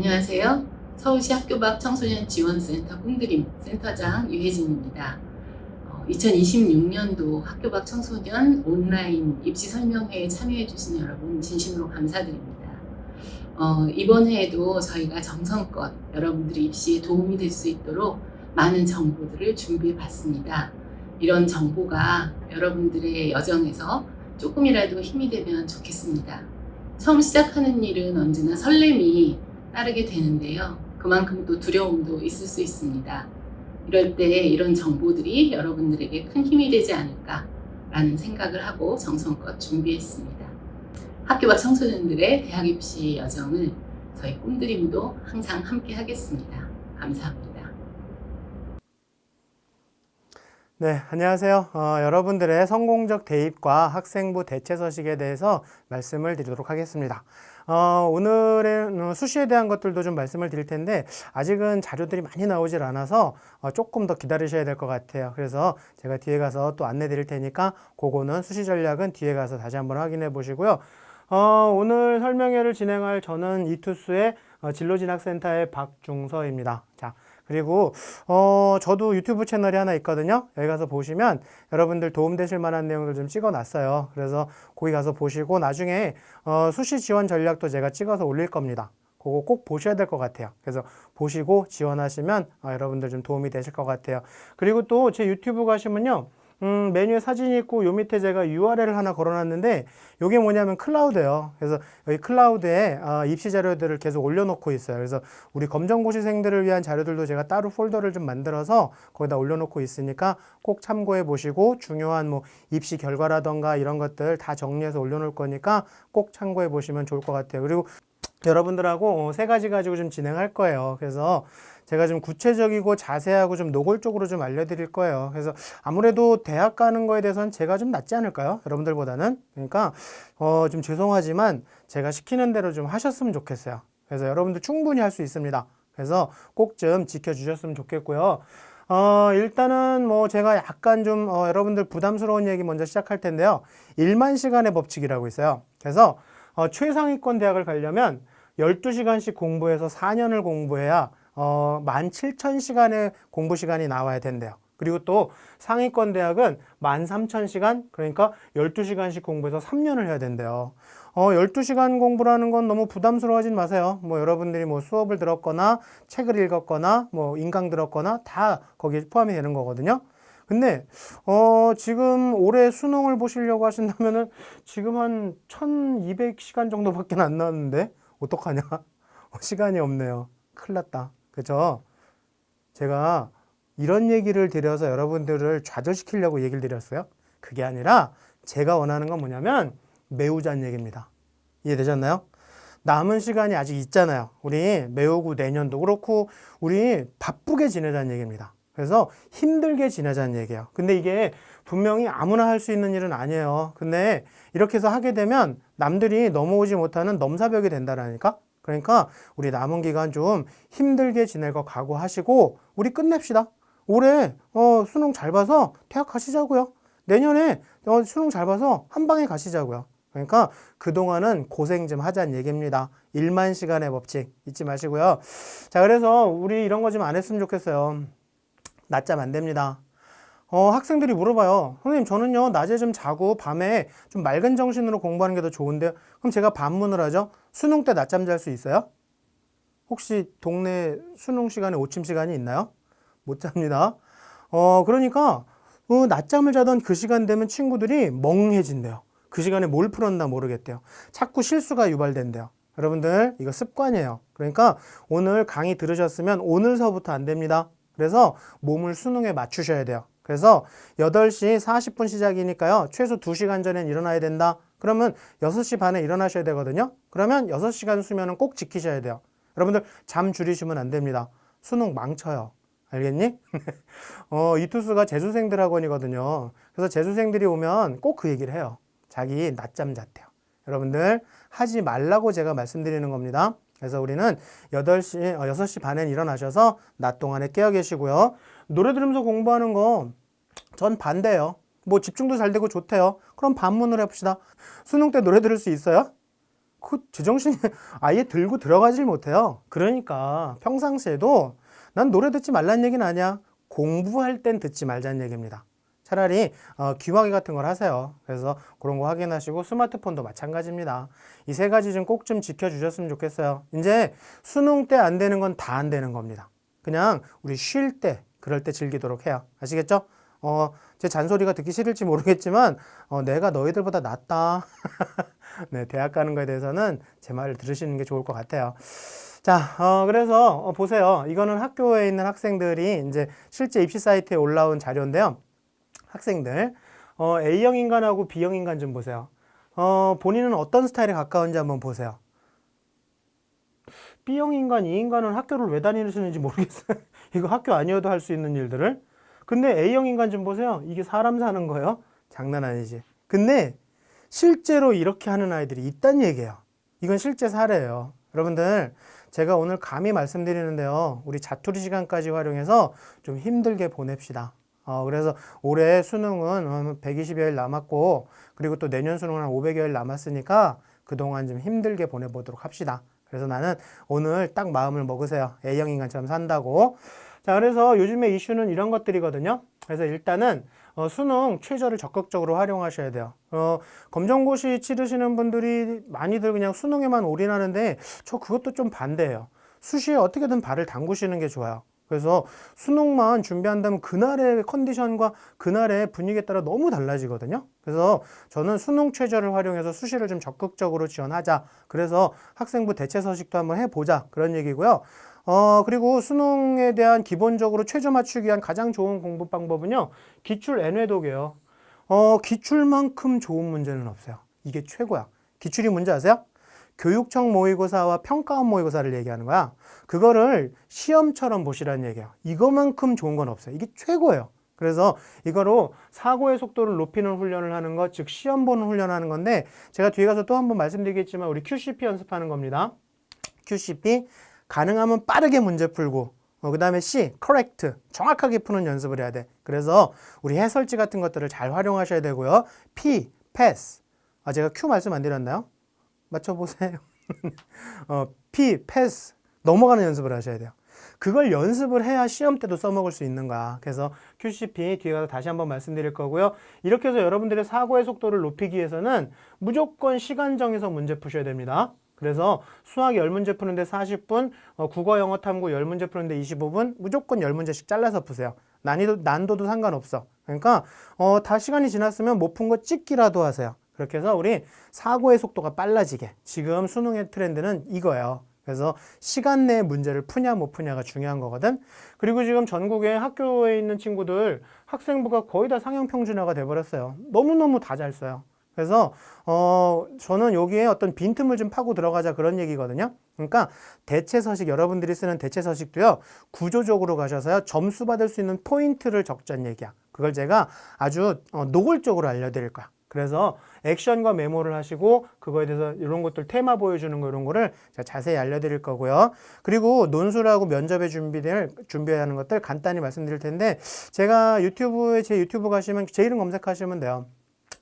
안녕하세요. 서울시 학교밖 청소년 지원센터 꿈드림 센터장 유혜진입니다. 2026년도 학교밖 청소년 온라인 입시 설명회에 참여해 주신 여러분 진심으로 감사드립니다. 이번 해에도 저희가 정성껏 여러분들이 입시에 도움이 될 수 있도록 많은 정보들을 준비해 봤습니다. 이런 정보가 여러분들의 여정에서 조금이라도 힘이 되면 좋겠습니다. 처음 시작하는 일은 언제나 설렘이 따르게 되는데요. 그만큼 또 두려움도 있을 수 있습니다. 이럴 때 이런 정보들이 여러분들에게 큰 힘이 되지 않을까라는 생각을 하고 정성껏 준비했습니다. 학교 밖 청소년들의 대학 입시 여정을 저희 꿈드림도 항상 함께 하겠습니다. 감사합니다. 네, 안녕하세요. 여러분들의 성공적 대입과 학생부 대체 서식에 대해서 말씀을 드리도록 하겠습니다. 오늘은 수시에 대한 것들도 좀 말씀을 드릴 텐데 아직은 자료들이 많이 나오질 않아서 조금 더 기다리셔야 될 것 같아요. 그래서 제가 뒤에 가서 또 안내 드릴 테니까 그거는 수시 전략은 뒤에 가서 다시 한번 확인해 보시고요. 오늘 설명회를 진행할 저는 이투스의 진로진학센터의 박중서입니다. 자, 그리고 저도 유튜브 채널이 하나 있거든요. 여기 가서 보시면 여러분들 도움되실 만한 내용들 좀 찍어 놨어요. 그래서 거기 가서 보시고 나중에 수시 지원 전략도 제가 찍어서 올릴 겁니다. 그거 꼭 보셔야 될 것 같아요. 그래서 보시고 지원하시면 여러분들 좀 도움이 되실 것 같아요. 그리고 또 제 유튜브 가시면요. 메뉴에 사진이 있고 요 밑에 제가 URL을 하나 걸어놨는데 요게 뭐냐면 클라우드예요. 그래서 여기 클라우드에 입시 자료들을 계속 올려놓고 있어요. 그래서 우리 검정고시생들을 위한 자료들도 제가 따로 폴더를 좀 만들어서 거기다 올려놓고 있으니까 꼭 참고해 보시고 중요한 뭐 입시 결과라던가 이런 것들 다 정리해서 올려놓을 거니까 꼭 참고해 보시면 좋을 것 같아요. 그리고 여러분들하고 세 가지 가지고 좀 진행할 거예요. 그래서 제가 좀 구체적이고 자세하고 좀 노골적으로 좀 알려드릴 거예요. 그래서 아무래도 대학 가는 거에 대해서는 제가 좀 낫지 않을까요? 여러분들보다는. 그러니까 좀 죄송하지만 제가 시키는 대로 좀 하셨으면 좋겠어요. 그래서 여러분들 충분히 할 수 있습니다. 그래서 꼭 좀 지켜주셨으면 좋겠고요. 일단은 뭐 제가 약간 좀 여러분들 부담스러운 얘기 먼저 시작할 텐데요. 1만 시간의 법칙이라고 있어요. 그래서 최상위권 대학을 가려면 12시간씩 공부해서 4년을 공부해야 17,000시간의 공부 시간이 나와야 된대요. 그리고 또 상위권 대학은 13,000시간, 그러니까 12시간씩 공부해서 3년을 해야 된대요. 12시간 공부라는 건 너무 부담스러워하진 마세요. 뭐 여러분들이 뭐 수업을 들었거나 책을 읽었거나 뭐 인강 들었거나 다 거기에 포함이 되는 거거든요. 근데 지금 올해 수능을 보시려고 하신다면은 지금 한 1200시간 정도밖에 안 나왔는데 어떡하냐? 시간이 없네요. 큰일 났다. 그죠? 제가 이런 얘기를 드려서 여러분들을 좌절시키려고 얘기를 드렸어요. 그게 아니라 제가 원하는 건 뭐냐면 메우자는 얘기입니다. 이해되셨나요? 남은 시간이 아직 있잖아요. 우리 메우고 내년도 그렇고 우리 바쁘게 지내자는 얘기입니다. 그래서 힘들게 지내자는 얘기예요. 근데 이게 분명히 아무나 할 수 있는 일은 아니에요. 근데 이렇게 해서 하게 되면 남들이 넘어오지 못하는 넘사벽이 된다라니까? 그러니까 우리 남은 기간 좀 힘들게 지낼 거 각오하시고 우리 끝냅시다. 올해 수능 잘 봐서 대학 가시자고요. 내년에 수능 잘 봐서 한 방에 가시자고요. 그러니까 그동안은 고생 좀 하자는 얘기입니다. 1만 시간의 법칙 잊지 마시고요. 자, 그래서 우리 이런 거 좀 안 했으면 좋겠어요. 낮잠 안 됩니다. 학생들이 물어봐요. 선생님, 저는요, 낮에 좀 자고 밤에 좀 맑은 정신으로 공부하는 게 더 좋은데요. 그럼 제가 반문을 하죠. 수능 때 낮잠 잘 수 있어요? 혹시 동네 수능 시간에 오침 시간이 있나요? 못 잡니다. 그러니까 낮잠을 자던 그 시간 되면 친구들이 멍해진대요. 그 시간에 뭘 풀었나 모르겠대요. 자꾸 실수가 유발된대요. 여러분들, 이거 습관이에요. 그러니까 오늘 강의 들으셨으면 오늘서부터 안 됩니다. 그래서 몸을 수능에 맞추셔야 돼요. 그래서 8시 40분 시작이니까요. 최소 2시간 전엔 일어나야 된다. 그러면 6시 반에 일어나셔야 되거든요. 그러면 6시간 수면은 꼭 지키셔야 돼요. 여러분들 잠 줄이시면 안 됩니다. 수능 망쳐요. 알겠니? 이투스가 재수생들 학원이거든요. 그래서 재수생들이 오면 꼭 그 얘기를 해요. 자기 낮잠 잤대요. 여러분들 하지 말라고 제가 말씀드리는 겁니다. 그래서 우리는 6시 반엔 일어나셔서 낮 동안에 깨어 계시고요. 노래 들으면서 공부하는 거 전 반대예요. 뭐 집중도 잘 되고 좋대요. 그럼 반문을 해봅시다. 수능 때 노래 들을 수 있어요? 그 제정신이 아예 들고 들어가질 못해요. 그러니까 평상시에도 난 노래 듣지 말란 얘기는 아니야. 공부할 땐 듣지 말자는 얘기입니다. 차라리 귀마개 같은 걸 하세요. 그래서 그런 거 확인하시고 스마트폰도 마찬가지입니다. 이 세 가지 좀 꼭 좀 지켜주셨으면 좋겠어요. 이제 수능 때 안 되는 건 다 안 되는 겁니다. 그냥 우리 쉴 때 그럴 때 즐기도록 해요. 아시겠죠? 제 잔소리가 듣기 싫을지 모르겠지만 내가 너희들보다 낫다. 네, 대학 가는 거에 대해서는 제 말을 들으시는 게 좋을 것 같아요. 자, 그래서 보세요. 이거는 학교에 있는 학생들이 이제 실제 입시 사이트에 올라온 자료인데요. 학생들 A형 인간하고 B형 인간 좀 보세요. 본인은 어떤 스타일에 가까운지 한번 보세요. B형 인간, 이 인간은 학교를 왜 다니시는지 모르겠어요. 이거 학교 아니어도 할 수 있는 일들을. 근데 A형 인간 좀 보세요. 이게 사람 사는 거예요? 장난 아니지. 근데 실제로 이렇게 하는 아이들이 있다는 얘기예요. 이건 실제 사례예요. 여러분들, 제가 오늘 감히 말씀드리는데요. 우리 자투리 시간까지 활용해서 좀 힘들게 보냅시다. 그래서 올해 수능은 120여일 남았고, 그리고 또 내년 수능은 한 500여일 남았으니까 그동안 좀 힘들게 보내보도록 합시다. 그래서 나는 오늘 딱 마음을 먹으세요. A형 인간처럼 산다고. 자, 그래서 요즘에 이슈는 이런 것들이거든요. 그래서 일단은 수능 최저를 적극적으로 활용하셔야 돼요. 검정고시 치르시는 분들이 많이들 그냥 수능에만 올인하는데 저 그것도 좀 반대예요. 수시에 어떻게든 발을 담그시는 게 좋아요. 그래서 수능만 준비한다면 그날의 컨디션과 그날의 분위기에 따라 너무 달라지거든요. 그래서 저는 수능 최저를 활용해서 수시를 좀 적극적으로 지원하자. 그래서 학생부 대체 서식도 한번 해보자. 그런 얘기고요. 그리고 수능에 대한 기본적으로 최저 맞추기 위한 가장 좋은 공부 방법은요. 기출 N회독이에요. 기출만큼 좋은 문제는 없어요. 이게 최고야. 기출이 뭔지 아세요? 교육청 모의고사와 평가원 모의고사를 얘기하는 거야. 그거를 시험처럼 보시라는 얘기예요. 이거만큼 좋은 건 없어요. 이게 최고예요. 그래서 이거로 사고의 속도를 높이는 훈련을 하는 것, 즉 시험 보는 훈련하는 건데 제가 뒤에 가서 또 한번 말씀드리겠지만 우리 QCP 연습하는 겁니다. QCP 가능하면 빠르게 문제 풀고 그 다음에 C, correct, 정확하게 푸는 연습을 해야 돼. 그래서 우리 해설지 같은 것들을 잘 활용하셔야 되고요. P, pass. 제가 Q 말씀 안 드렸나요? 맞춰보세요. P, pass. 넘어가는 연습을 하셔야 돼요. 그걸 연습을 해야 시험 때도 써먹을 수 있는 거야. 그래서 QCP 뒤에 가서 다시 한번 말씀드릴 거고요. 이렇게 해서 여러분들의 사고의 속도를 높이기 위해서는 무조건 시간 정해서 문제 푸셔야 됩니다. 그래서 수학 10문제 푸는데 40분, 국어 영어 탐구 10문제 푸는데 25분, 무조건 10문제씩 잘라서 푸세요. 난도도 상관없어. 그러니까 다 시간이 지났으면 못 푼 거 찍기라도 하세요. 그렇게 해서 우리 사고의 속도가 빨라지게. 지금 수능의 트렌드는 이거예요. 그래서 시간 내에 문제를 푸냐 못 푸냐가 중요한 거거든. 그리고 지금 전국에 학교에 있는 친구들 학생부가 거의 다 상향평준화가 돼버렸어요. 너무너무 다 잘 써요. 그래서 저는 여기에 어떤 빈틈을 좀 파고 들어가자 그런 얘기거든요. 그러니까 대체서식, 여러분들이 쓰는 대체서식도요. 구조적으로 가셔서요. 점수 받을 수 있는 포인트를 적자는 얘기야. 그걸 제가 아주 노골적으로 알려드릴 거야. 그래서 액션과 메모를 하시고 그거에 대해서 이런 것들 테마 보여주는 거 이런 거를 제가 자세히 알려드릴 거고요. 그리고 논술하고 면접에 준비해야 하는 것들 간단히 말씀드릴 텐데 제가 제 유튜브 가시면 제 이름 검색하시면 돼요.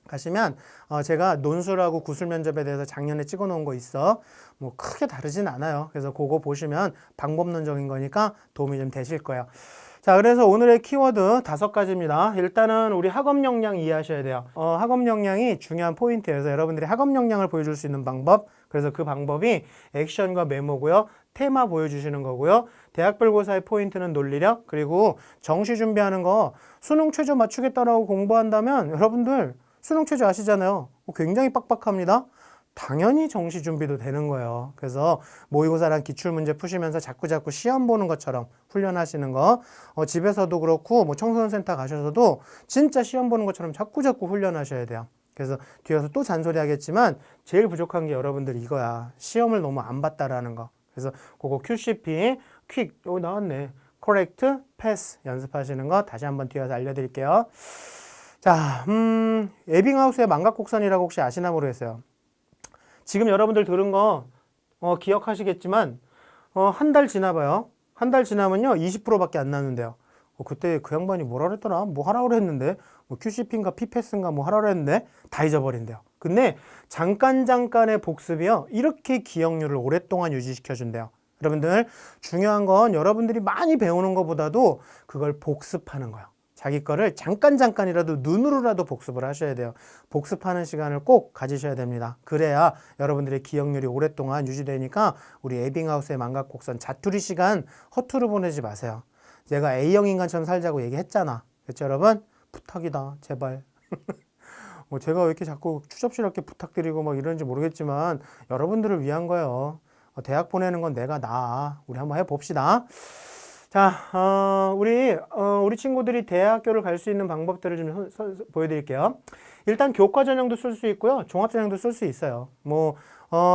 가시면 제가 논술하고 구술 면접에 대해서 작년에 찍어 놓은 거 있어. 뭐 크게 다르진 않아요. 그래서 그거 보시면 방법론적인 거니까 도움이 좀 되실 거예요. 자, 그래서 오늘의 키워드 5가지입니다. 일단은 우리 학업 역량 이해하셔야 돼요. 학업 역량이 중요한 포인트여서 여러분들이 학업 역량을 보여줄 수 있는 방법, 그래서 그 방법이 액션과 메모고요. 테마 보여주시는 거고요. 대학별고사의 포인트는 논리력, 그리고 정시 준비하는 거 수능 최저 맞추겠다라고 공부한다면 여러분들 수능 최저 아시잖아요. 굉장히 빡빡합니다. 당연히 정시 준비도 되는 거예요. 그래서 모의고사랑 기출문제 푸시면서 자꾸자꾸 시험 보는 것처럼 훈련하시는 거, 집에서도 그렇고 뭐 청소년센터 가셔서도 진짜 시험 보는 것처럼 자꾸자꾸 훈련하셔야 돼요. 그래서 뒤에서 또 잔소리 하겠지만 제일 부족한 게 여러분들 이거야. 시험을 너무 안 봤다라는 거. 그래서 그거 QCP, 퀵, 여기 나왔네. correct, pass 연습하시는 거 다시 한번 뒤에서 알려드릴게요. 자, 에빙하우스의 망각곡선이라고 혹시 아시나 모르겠어요. 지금 여러분들 들은 거 기억하시겠지만 한 달 지나봐요. 한 달 지나면요 20%밖에 안 나는데요. 그때 그 양반이 뭐라 그랬더라? 뭐 하라고 그랬는데 뭐 QCP인가 PPS인가 뭐 하라고 그랬는데 다 잊어버린대요. 근데 잠깐의 복습이요. 이렇게 기억력을 오랫동안 유지시켜준대요. 여러분들 중요한 건 여러분들이 많이 배우는 것보다도 그걸 복습하는 거예요. 자기 거를 잠깐이라도 눈으로라도 복습을 하셔야 돼요. 복습하는 시간을 꼭 가지셔야 됩니다. 그래야 여러분들의 기억력이 오랫동안 유지되니까 우리 에빙하우스의 망각곡선 자투리 시간 허투루 보내지 마세요. 내가 A형 인간처럼 살자고 얘기했잖아. 그렇죠 여러분? 부탁이다 제발. 제가 왜 이렇게 자꾸 추접스럽게 부탁드리고 막 이러는지 모르겠지만 여러분들을 위한 거예요. 대학 보내는 건 내가 나아. 우리 한번 해봅시다. 자, 우리 친구들이 대학교를 갈 수 있는 방법들을 좀 보여드릴게요. 일단 교과 전형도 쓸 수 있고요. 종합 전형도 쓸 수 있어요.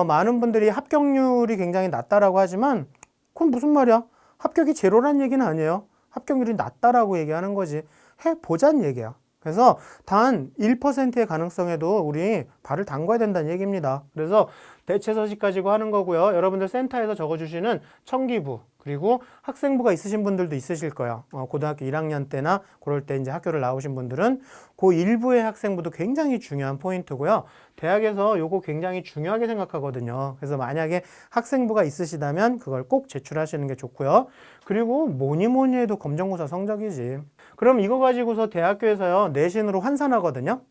많은 분들이 합격률이 굉장히 낮다라고 하지만 그건 무슨 말이야? 합격이 제로란 얘기는 아니에요. 합격률이 낮다라고 얘기하는 거지. 해보자는 얘기야. 그래서 단 1%의 가능성에도 우리 발을 담궈야 된다는 얘기입니다. 그래서 대체 서식 가지고 하는 거고요. 여러분들 센터에서 적어주시는 청기부 그리고 학생부가 있으신 분들도 있으실 거예요. 고등학교 1학년 때나 그럴 때 이제 학교를 나오신 분들은 그 일부의 학생부도 굉장히 중요한 포인트고요. 대학에서 요거 굉장히 중요하게 생각하거든요. 그래서 만약에 학생부가 있으시다면 그걸 꼭 제출하시는 게 좋고요. 그리고 뭐니 해도 검정고사 성적이지. 그럼 이거 가지고서 대학교에서요 내신으로 환산하거든요.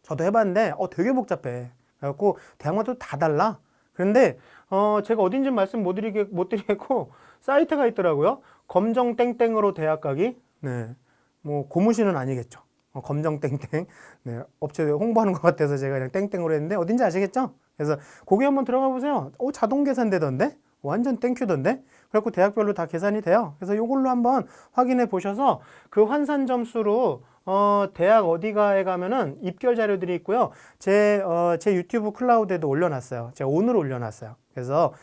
저도 해봤는데 되게 복잡해. 그래갖고 대학마다 다 달라. 그런데 제가 어딘지 말씀 못 드리겠고 사이트가 있더라고요. 검정 땡땡으로 대학 가기. 네, 뭐 고무신은 아니겠죠. 검정 땡땡. 네, 업체 홍보하는 것 같아서 제가 그냥 땡땡으로 했는데 어딘지 아시겠죠? 그래서 거기 한번 들어가 보세요. 자동 계산되던데? 완전 땡큐던데? 그래갖고 대학별로 다 계산이 돼요. 그래서 이걸로 한번 확인해 보셔서 그 환산 점수로 대학 어디가에 가면은 입결 자료들이 있고요. 제 유튜브 클라우드에도 올려놨어요. 제가 오늘 올려놨어요. 그래서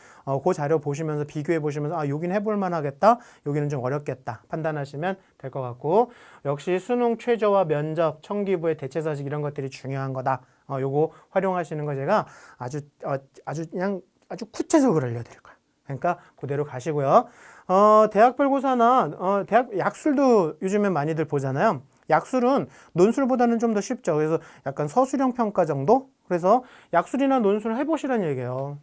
그 자료 보시면서 비교해 보시면서 여긴 해볼 만하겠다. 여기는 좀 어렵겠다. 판단하시면 될 것 같고 역시 수능 최저와 면접, 청기부의 대체서식 이런 것들이 중요한 거다. 요거 활용하시는 거 제가 아주 구체적으로 알려드릴 거예요. 그러니까 그대로 가시고요. 대학별 고사나 대학 약술도 요즘에 많이들 보잖아요. 약술은 논술보다는 좀 더 쉽죠. 그래서 약간 서술형 평가 정도? 그래서 약술이나 논술 해보시라는 얘기예요.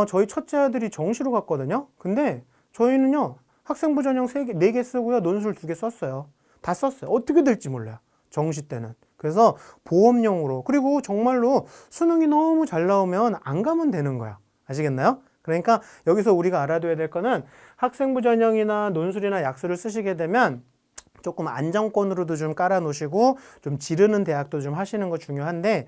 저희 첫째 아들이 정시로 갔거든요. 근데 저희는요, 학생부 전형 4개 쓰고요, 논술 2개 썼어요. 다 썼어요. 어떻게 될지 몰라요. 정시 때는. 그래서 보험용으로. 그리고 정말로 수능이 너무 잘 나오면 안 가면 되는 거야. 아시겠나요? 그러니까 여기서 우리가 알아둬야 될 거는 학생부 전형이나 논술이나 약술을 쓰시게 되면 조금 안정권으로도 좀 깔아 놓으시고 좀 지르는 대학도 좀 하시는 거 중요한데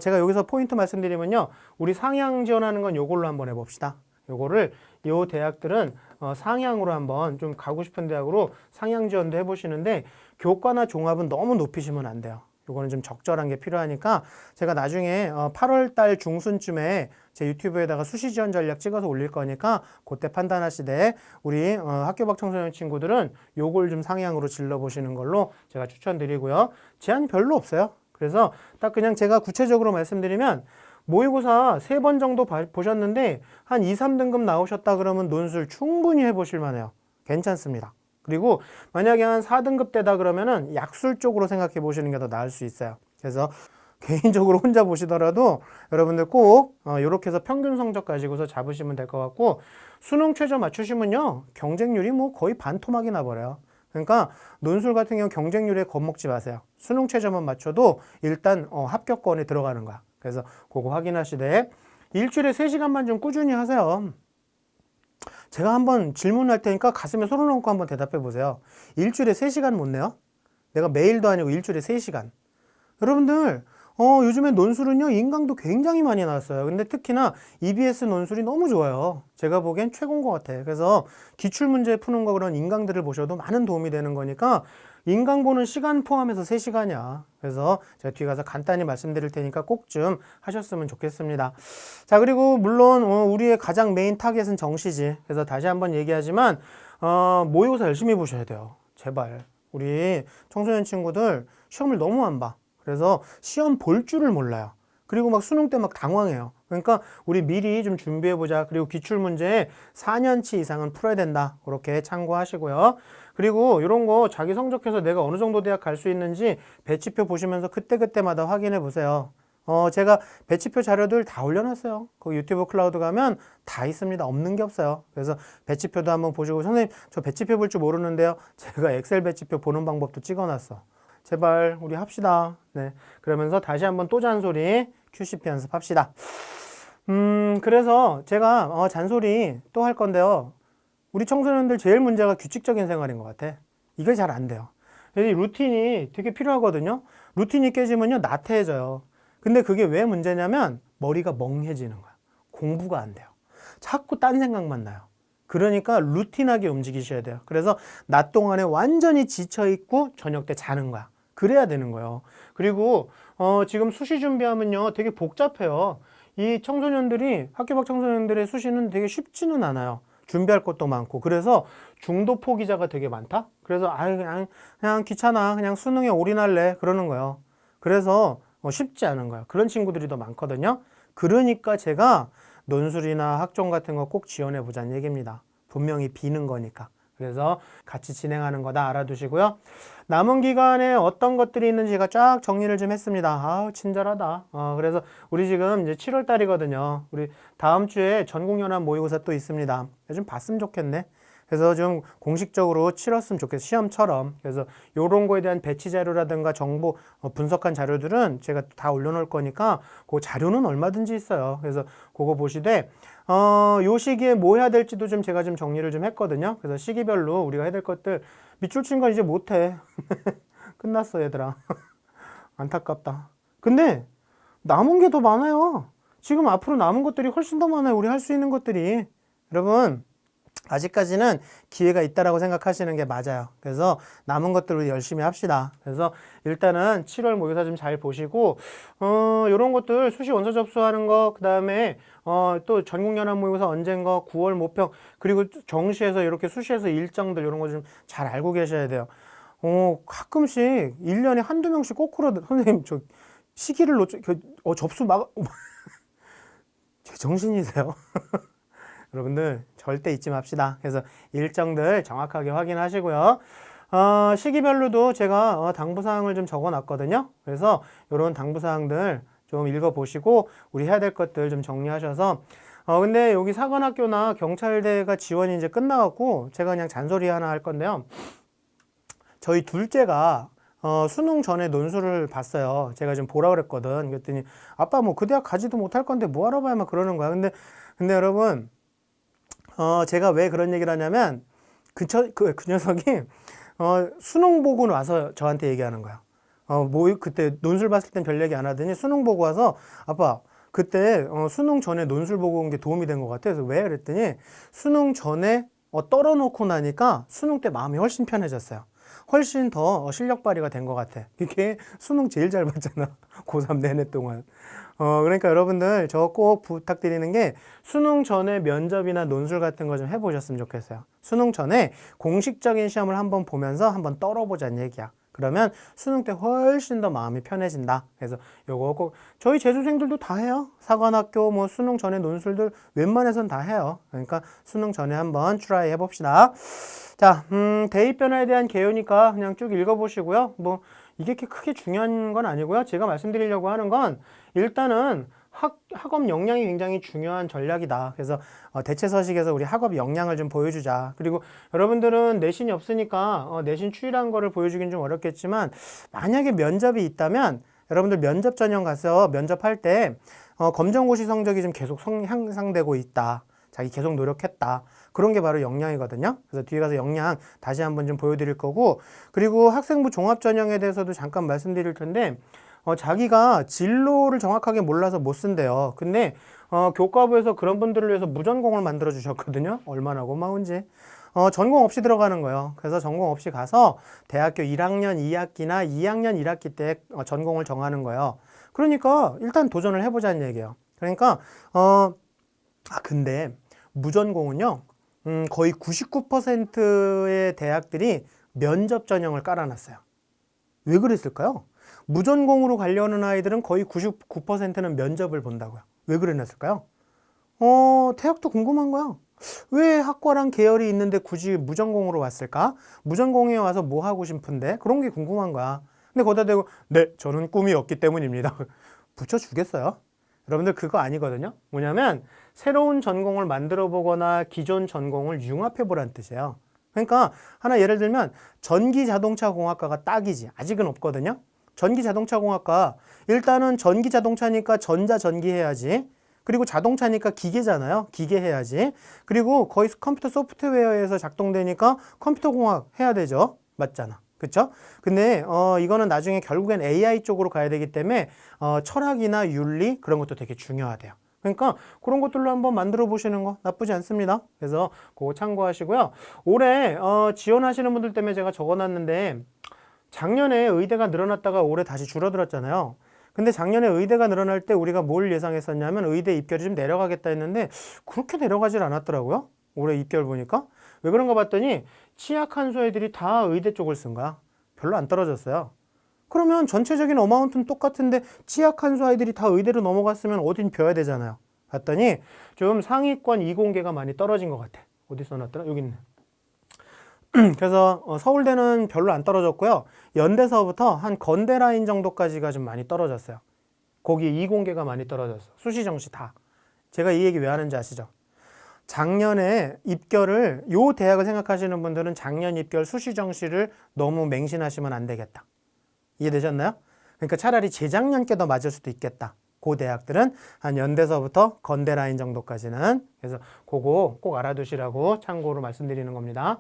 제가 여기서 포인트 말씀드리면요. 우리 상향 지원하는 건 요걸로 한번 해봅시다. 요거를 요 대학들은 상향으로 한번 좀 가고 싶은 대학으로 상향 지원도 해보시는데 교과나 종합은 너무 높이시면 안 돼요. 요거는 좀 적절한 게 필요하니까 제가 나중에 8월 달 중순쯤에 제 유튜브에다가 수시 지원 전략 찍어서 올릴 거니까 그때 판단하시되 우리 학교 밖 청소년 친구들은 요걸 좀 상향으로 질러 보시는 걸로 제가 추천드리고요. 제한 별로 없어요. 그래서 딱 그냥 제가 구체적으로 말씀드리면 모의고사 3번 정도 보셨는데 한 2, 3등급 나오셨다 그러면 논술 충분히 해보실 만해요. 괜찮습니다. 그리고 만약에 한 4등급 대다 그러면은 약술 쪽으로 생각해 보시는 게 더 나을 수 있어요. 그래서 개인적으로 혼자 보시더라도 여러분들 꼭 이렇게 해서 평균 성적 가지고서 잡으시면 될 것 같고 수능 최저 맞추시면요 경쟁률이 뭐 거의 반토막이 나버려요. 그러니까 논술 같은 경우 경쟁률에 겁먹지 마세요. 수능 최저만 맞춰도 일단 합격권에 들어가는 거야. 그래서 그거 확인하시되 일주일에 3시간만 좀 꾸준히 하세요. 제가 한번 질문할 테니까 가슴에 손을 얹고 한번 대답해 보세요. 일주일에 3시간 못 내요? 내가 매일도 아니고 일주일에 3시간. 여러분들 요즘에 논술은요 인강도 굉장히 많이 나왔어요. 근데 특히나 EBS 논술이 너무 좋아요. 제가 보기엔 최고인 것 같아요. 그래서 기출문제 푸는 거 그런 인강들을 보셔도 많은 도움이 되는 거니까 인강 보는 시간 포함해서 3시간이야. 그래서 제가 뒤에 가서 간단히 말씀드릴 테니까 꼭 좀 하셨으면 좋겠습니다. 자, 그리고 물론 우리의 가장 메인 타겟은 정시지. 그래서 다시 한번 얘기하지만 모의고사 열심히 보셔야 돼요. 제발. 우리 청소년 친구들 시험을 너무 안 봐. 그래서 시험 볼 줄을 몰라요. 그리고 막 수능 때 막 당황해요. 그러니까 우리 미리 좀 준비해보자. 그리고 기출문제 4년치 이상은 풀어야 된다. 그렇게 참고하시고요. 그리고 이런 거 자기 성적해서 내가 어느 정도 대학 갈 수 있는지 배치표 보시면서 그때그때마다 확인해 보세요. 제가 배치표 자료들 다 올려놨어요. 그 유튜브 클라우드 가면 다 있습니다. 없는 게 없어요. 그래서 배치표도 한번 보시고, 선생님, 저 배치표 볼 줄 모르는데요. 제가 엑셀 배치표 보는 방법도 찍어놨어. 제발, 우리 합시다. 네. 그러면서 다시 한번 또 잔소리, QCP 연습합시다. 그래서 제가, 잔소리 또 할 건데요. 우리 청소년들 제일 문제가 규칙적인 생활인 것 같아. 이게 잘 안 돼요. 이 루틴이 되게 필요하거든요. 루틴이 깨지면요, 나태해져요. 근데 그게 왜 문제냐면 머리가 멍해지는 거야. 공부가 안 돼요. 자꾸 딴 생각만 나요. 그러니까 루틴하게 움직이셔야 돼요. 그래서 낮 동안에 완전히 지쳐있고 저녁 때 자는 거야. 그래야 되는 거예요. 그리고 지금 수시 준비하면요, 되게 복잡해요. 이 청소년들이, 학교 밖 청소년들의 수시는 되게 쉽지는 않아요. 준비할 것도 많고. 그래서 중도 포기자가 되게 많다? 그래서 그냥 귀찮아. 그냥 수능에 올인할래. 그러는 거예요. 그래서 쉽지 않은 거예요. 그런 친구들이 더 많거든요. 그러니까 제가 논술이나 학종 같은 거 꼭 지원해 보자는 얘기입니다. 분명히 비는 거니까. 그래서 같이 진행하는 거다 알아두시고요. 남은 기간에 어떤 것들이 있는지 제가 쫙 정리를 좀 했습니다. 아우, 친절하다. 그래서 우리 지금 이제 7월 달이거든요. 우리 다음 주에 전국연합 모의고사 또 있습니다. 좀 봤으면 좋겠네. 그래서 좀 공식적으로 치렀으면 좋겠어요. 시험처럼. 그래서 요런 거에 대한 배치 자료라든가 정보 분석한 자료들은 제가 다 올려놓을 거니까 그 자료는 얼마든지 있어요. 그래서 그거 보시되 요 시기에 뭐 해야 될지도 좀 제가 좀 정리를 좀 했거든요. 그래서 시기별로 우리가 해야 될 것들 밑줄 친 건 이제 못해. 끝났어, 얘들아. 안타깝다. 근데 남은 게 더 많아요. 지금 앞으로 남은 것들이 훨씬 더 많아요. 우리 할 수 있는 것들이. 여러분, 아직까지는 기회가 있다라고 생각하시는 게 맞아요. 그래서 남은 것들을 열심히 합시다. 그래서 일단은 7월 모의고사 좀 잘 보시고 요런 것들 수시 원서 접수하는 거, 그 다음에 또 전국연합 모의고사 언젠 거, 9월 모평, 그리고 정시에서 이렇게 수시에서 일정들 이런 거 좀 잘 알고 계셔야 돼요. 가끔씩 1년에 한두 명씩 거꾸로 선생님 저 시기를 접수 제정신이세요? 여러분들 절대 잊지 맙시다. 그래서 일정들 정확하게 확인하시고요. 시기별로도 제가 당부사항을 좀 적어놨거든요. 그래서 이런 당부사항들 좀 읽어보시고 우리 해야 될 것들 좀 정리하셔서 근데 여기 사관학교나 경찰대가 지원이 이제 끝나갖고 제가 그냥 잔소리 하나 할 건데요. 저희 둘째가 수능 전에 논술을 봤어요. 제가 좀 보라 그랬거든. 그랬더니 아빠 뭐 그 대학 가지도 못할 건데 뭐하러 봐야 막 그러는 거야. 근데 여러분 제가 왜 그런 얘기를 하냐면, 그 녀석이, 수능 보고 와서 저한테 얘기하는 거야. 그때 논술 봤을 땐 별 얘기 안 하더니 수능 보고 와서, 아빠, 그때, 수능 전에 논술 보고 온 게 도움이 된 것 같아. 그래서 왜? 그랬더니, 수능 전에, 떨어놓고 나니까 수능 때 마음이 훨씬 편해졌어요. 훨씬 더 실력 발휘가 된 것 같아. 이게 수능 제일 잘 봤잖아. 고3 내내 동안. 그러니까 여러분들 저 꼭 부탁드리는 게 수능 전에 면접이나 논술 같은 거 좀 해보셨으면 좋겠어요. 수능 전에 공식적인 시험을 한번 보면서 한번 떨어보자는 얘기야. 그러면 수능 때 훨씬 더 마음이 편해진다. 그래서 요거 꼭 저희 재수생들도 다 해요. 사관학교 뭐 수능 전에 논술들 웬만해선 다 해요. 그러니까 수능 전에 한번 트라이 해봅시다. 자, 대입 변화에 대한 개요니까 그냥 쭉 읽어보시고요. 뭐 이게 크게 중요한 건 아니고요. 제가 말씀드리려고 하는 건 일단은 학업 역량이 굉장히 중요한 전략이다. 그래서 대체 서식에서 우리 학업 역량을 좀 보여주자. 그리고 여러분들은 내신이 없으니까 내신 추이라는 거를 보여주긴 좀 어렵겠지만 만약에 면접이 있다면 여러분들 면접 전형 가서 면접할 때 검정고시 성적이 좀 계속 향상되고 있다. 자기 계속 노력했다. 그런 게 바로 역량이거든요. 그래서 뒤에 가서 역량 다시 한번 좀 보여드릴 거고, 그리고 학생부 종합 전형에 대해서도 잠깐 말씀드릴 텐데 자기가 진로를 정확하게 몰라서 못 쓴대요. 근데 교과부에서 그런 분들을 위해서 무전공을 만들어 주셨거든요. 얼마나 고마운지. 전공 없이 들어가는 거예요. 그래서 전공 없이 가서 대학교 1학년 2학기나 2학년 1학기 때 전공을 정하는 거예요. 그러니까 일단 도전을 해보자는 얘기예요. 그러니까 근데 무전공은요, 거의 99%의 대학들이 면접 전형을 깔아놨어요. 왜 그랬을까요? 무전공으로 가려는 아이들은 거의 99%는 면접을 본다고요. 왜 그랬을까요? 대학도 궁금한 거야. 왜 학과랑 계열이 있는데 굳이 무전공으로 왔을까? 무전공에 와서 뭐 하고 싶은데? 그런 게 궁금한 거야. 근데 거기다 대고, 네, 저는 꿈이 없기 때문입니다. 붙여주겠어요? 여러분들 그거 아니거든요. 뭐냐면 새로운 전공을 만들어 보거나 기존 전공을 융합해 보라는 뜻이에요. 그러니까 하나 예를 들면 전기자동차공학과가 딱이지. 아직은 없거든요. 전기자동차공학과 일단은 전기자동차니까 전자전기 해야지. 그리고 자동차니까 기계잖아요. 기계 해야지. 그리고 거의 컴퓨터 소프트웨어에서 작동되니까 컴퓨터공학 해야 되죠. 맞잖아. 그쵸? 근데 이거는 나중에 결국엔 AI 쪽으로 가야 되기 때문에 철학이나 윤리 그런 것도 되게 중요하대요. 그러니까 그런 것들로 한번 만들어 보시는 거 나쁘지 않습니다. 그래서 그거 참고하시고요. 올해 지원하시는 분들 때문에 제가 적어놨는데 작년에 의대가 늘어났다가 올해 다시 줄어들었잖아요. 근데 작년에 의대가 늘어날 때 우리가 뭘 예상했었냐면 의대 입결이 좀 내려가겠다 했는데 그렇게 내려가질 않았더라고요. 올해 입결 보니까. 왜 그런가 봤더니 치약 한수 애들이 다 의대 쪽을 쓴 거야. 별로 안 떨어졌어요. 그러면 전체적인 어마운트는 똑같은데 치약 한수 아이들이 다 의대로 넘어갔으면 어딘 벼야 되잖아요. 봤더니 좀 상위권 이공계가 많이 떨어진 것 같아. 어디 써놨더라? 여기 있네. 그래서 서울대는 별로 안 떨어졌고요. 연대서부터 한 건대 라인 정도까지가 좀 많이 떨어졌어요. 거기 이공계가 많이 떨어졌어. 수시정시 다. 제가 이 얘기 왜 하는지 아시죠? 작년에 입결을 요 대학을 생각하시는 분들은 작년 입결 수시정시를 너무 맹신하시면 안 되겠다. 이해되셨나요? 그러니까 차라리 재작년 께 더 맞을 수도 있겠다. 그 대학들은 한 연대서부터 건대 라인 정도까지는. 그래서 그거 꼭 알아두시라고 참고로 말씀드리는 겁니다.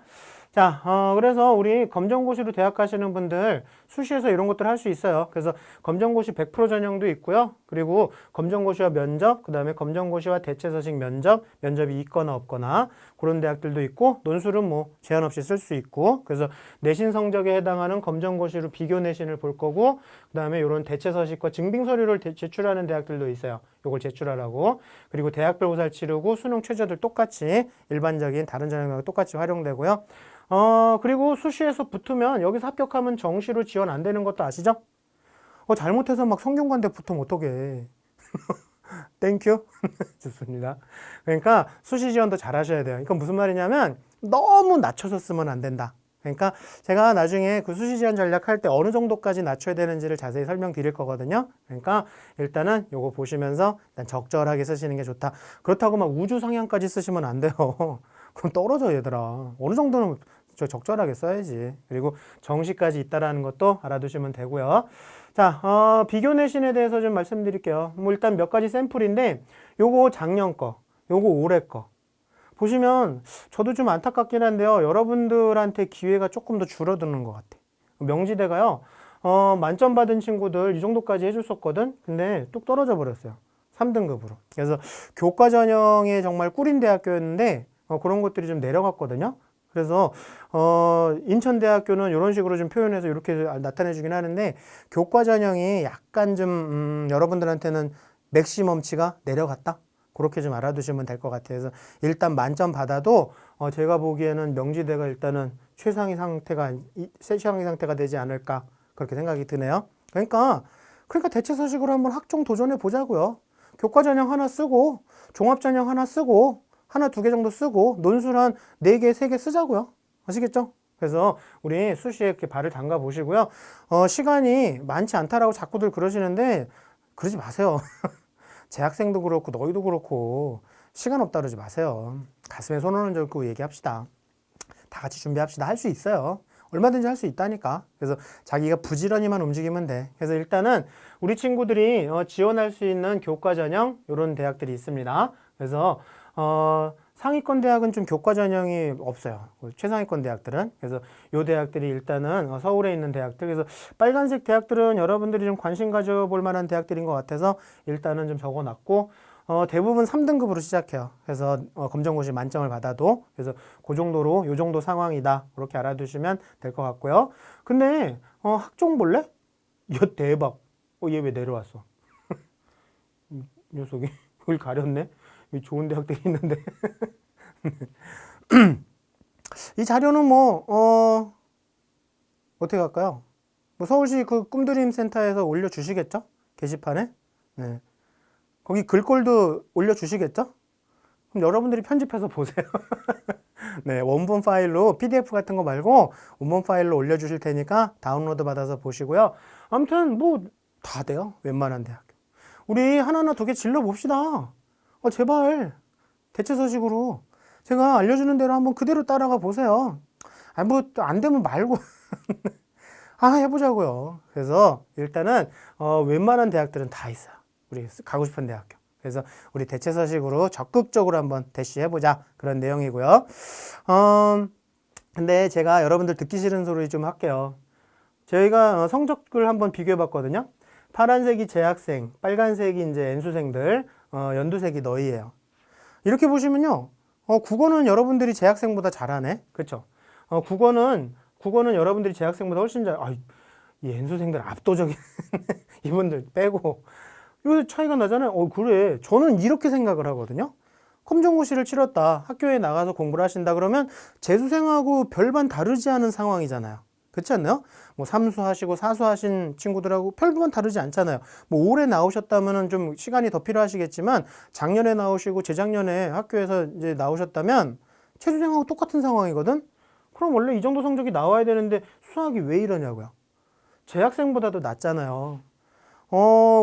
자, 그래서 우리 검정고시로 대학 가시는 분들 수시에서 이런 것들 할 수 있어요. 그래서 검정고시 100% 전형도 있고요. 그리고 검정고시와 면접, 그 다음에 검정고시와 대체서식 면접이 있거나 없거나 그런 대학들도 있고 논술은 뭐 제한 없이 쓸 수 있고 그래서 내신 성적에 해당하는 검정고시로 비교 내신을 볼 거고 그 다음에 이런 대체서식과 증빙서류를 제출하는 대학들도 있어요. 요걸 제출하라고. 그리고 대학별 고사를 치르고 수능 최저들 똑같이 일반적인 다른 전형과 똑같이 활용되고요. 그리고 수시에서 붙으면 여기서 합격하면 정시로 지원 안 되는 것도 아시죠? 잘못해서 막 성균관대 붙으면 어떡해. 땡큐. 좋습니다. 그러니까 수시 지원도 잘 하셔야 돼요. 그러니까 무슨 말이냐면 너무 낮춰서 쓰면 안 된다. 그러니까 제가 나중에 그 수시 지원 전략 할 때 어느 정도까지 낮춰야 되는지를 자세히 설명드릴 거거든요. 그러니까 일단은 요거 보시면서 일단 적절하게 쓰시는 게 좋다. 그렇다고 막 우주 상향까지 쓰시면 안 돼요. 그럼 떨어져 얘들아. 어느 정도는 적절하게 써야지. 그리고 정시까지 있다라는 것도 알아두시면 되고요. 자, 비교 내신에 대해서 좀 말씀드릴게요. 뭐 일단 몇 가지 샘플인데 요거 작년 거, 요거 올해 거. 보시면 저도 좀 안타깝긴 한데요. 여러분들한테 기회가 조금 더 줄어드는 것 같아. 명지대가요. 만점 받은 친구들 이 정도까지 해줬었거든. 근데 뚝 떨어져 버렸어요. 3등급으로. 그래서 교과 전형에 정말 꿀인 대학교였는데 그런 것들이 좀 내려갔거든요. 그래서 인천대학교는 이런 식으로 좀 표현해서 이렇게 나타내주긴 하는데 교과 전형이 약간 좀 여러분들한테는 맥시멈치가 내려갔다. 그렇게 좀 알아두시면 될 것 같아요. 그래서 일단 만점 받아도 제가 보기에는 명지대가 일단은 최상위 상태가 되지 않을까 그렇게 생각이 드네요. 그러니까 대체서식으로 한번 학종 도전해 보자고요. 교과 전형 하나 쓰고 종합 전형 하나 쓰고 하나 두 개 정도 쓰고 논술 한 4개, 3개 쓰자고요. 아시겠죠? 그래서 우리 수시에 이렇게 발을 담가 보시고요. 시간이 많지 않다라고 자꾸들 그러시는데 그러지 마세요. 재학생도 그렇고 너희도 그렇고 시간 없다 그러지 마세요. 가슴에 손 얹고 얘기합시다. 다 같이 준비합시다. 할 수 있어요. 얼마든지 할 수 있다니까. 그래서 자기가 부지런히만 움직이면 돼. 그래서 일단은 우리 친구들이 지원할 수 있는 교과 전형 이런 대학들이 있습니다. 그래서 상위권 대학은 좀 교과 전형이 없어요. 최상위권 대학들은. 그래서 요 대학들이 일단은 서울에 있는 대학들. 그래서 빨간색 대학들은 여러분들이 좀 관심 가져볼 만한 대학들인 것 같아서 일단은 좀 적어놨고 대부분 3등급으로 시작해요. 그래서 검정고시 만점을 받아도 그래서 그 정도로 요 정도 상황이다. 그렇게 알아두시면 될 것 같고요. 근데 학종 볼래? 야 대박. 얘 왜 내려왔어? 녀석이 그걸 가렸네. 좋은 대학들이 있는데 이 자료는 뭐 어떻게 할까요? 뭐 서울시 그 꿈드림 센터에서 올려주시겠죠? 게시판에. 네. 거기 글꼴도 올려주시겠죠? 그럼 여러분들이 편집해서 보세요. 네, 원본 파일로 PDF 같은 거 말고 원본 파일로 올려주실 테니까 다운로드 받아서 보시고요. 아무튼 뭐 다 돼요. 웬만한 대학교. 우리 하나나 두 개 질러봅시다. 제발. 대체 서식으로. 제가 알려주는 대로 한번 그대로 따라가 보세요. 뭐, 안 되면 말고. 해보자고요. 그래서 일단은, 웬만한 대학들은 다 있어요. 우리 가고 싶은 대학교. 그래서 우리 대체 서식으로 적극적으로 한번 대시해보자. 그런 내용이고요. 근데 제가 여러분들 듣기 싫은 소리 좀 할게요. 저희가 성적을 한번 비교해 봤거든요. 파란색이 재학생, 빨간색이 이제 N수생들, 연두색이 너희예요. 이렇게 보시면요. 국어는 여러분들이 재학생보다 잘하네. 그렇죠? 국어는 여러분들이 재학생보다 훨씬 이 N수생들 압도적인 이분들 빼고 이거 차이가 나잖아요. 그래. 저는 이렇게 생각을 하거든요. 검정고시를 치렀다. 학교에 나가서 공부를 하신다 그러면 재수생하고 별반 다르지 않은 상황이잖아요. 그렇지 않나요? 뭐 삼수하시고 사수하신 친구들하고 별반 다르지 않잖아요. 뭐 올해 나오셨다면 좀 시간이 더 필요하시겠지만 작년에 나오시고 재작년에 학교에서 이제 나오셨다면 재수생하고 똑같은 상황이거든. 그럼 원래 이 정도 성적이 나와야 되는데 수학이 왜 이러냐고요. 재학생보다도 낫잖아요.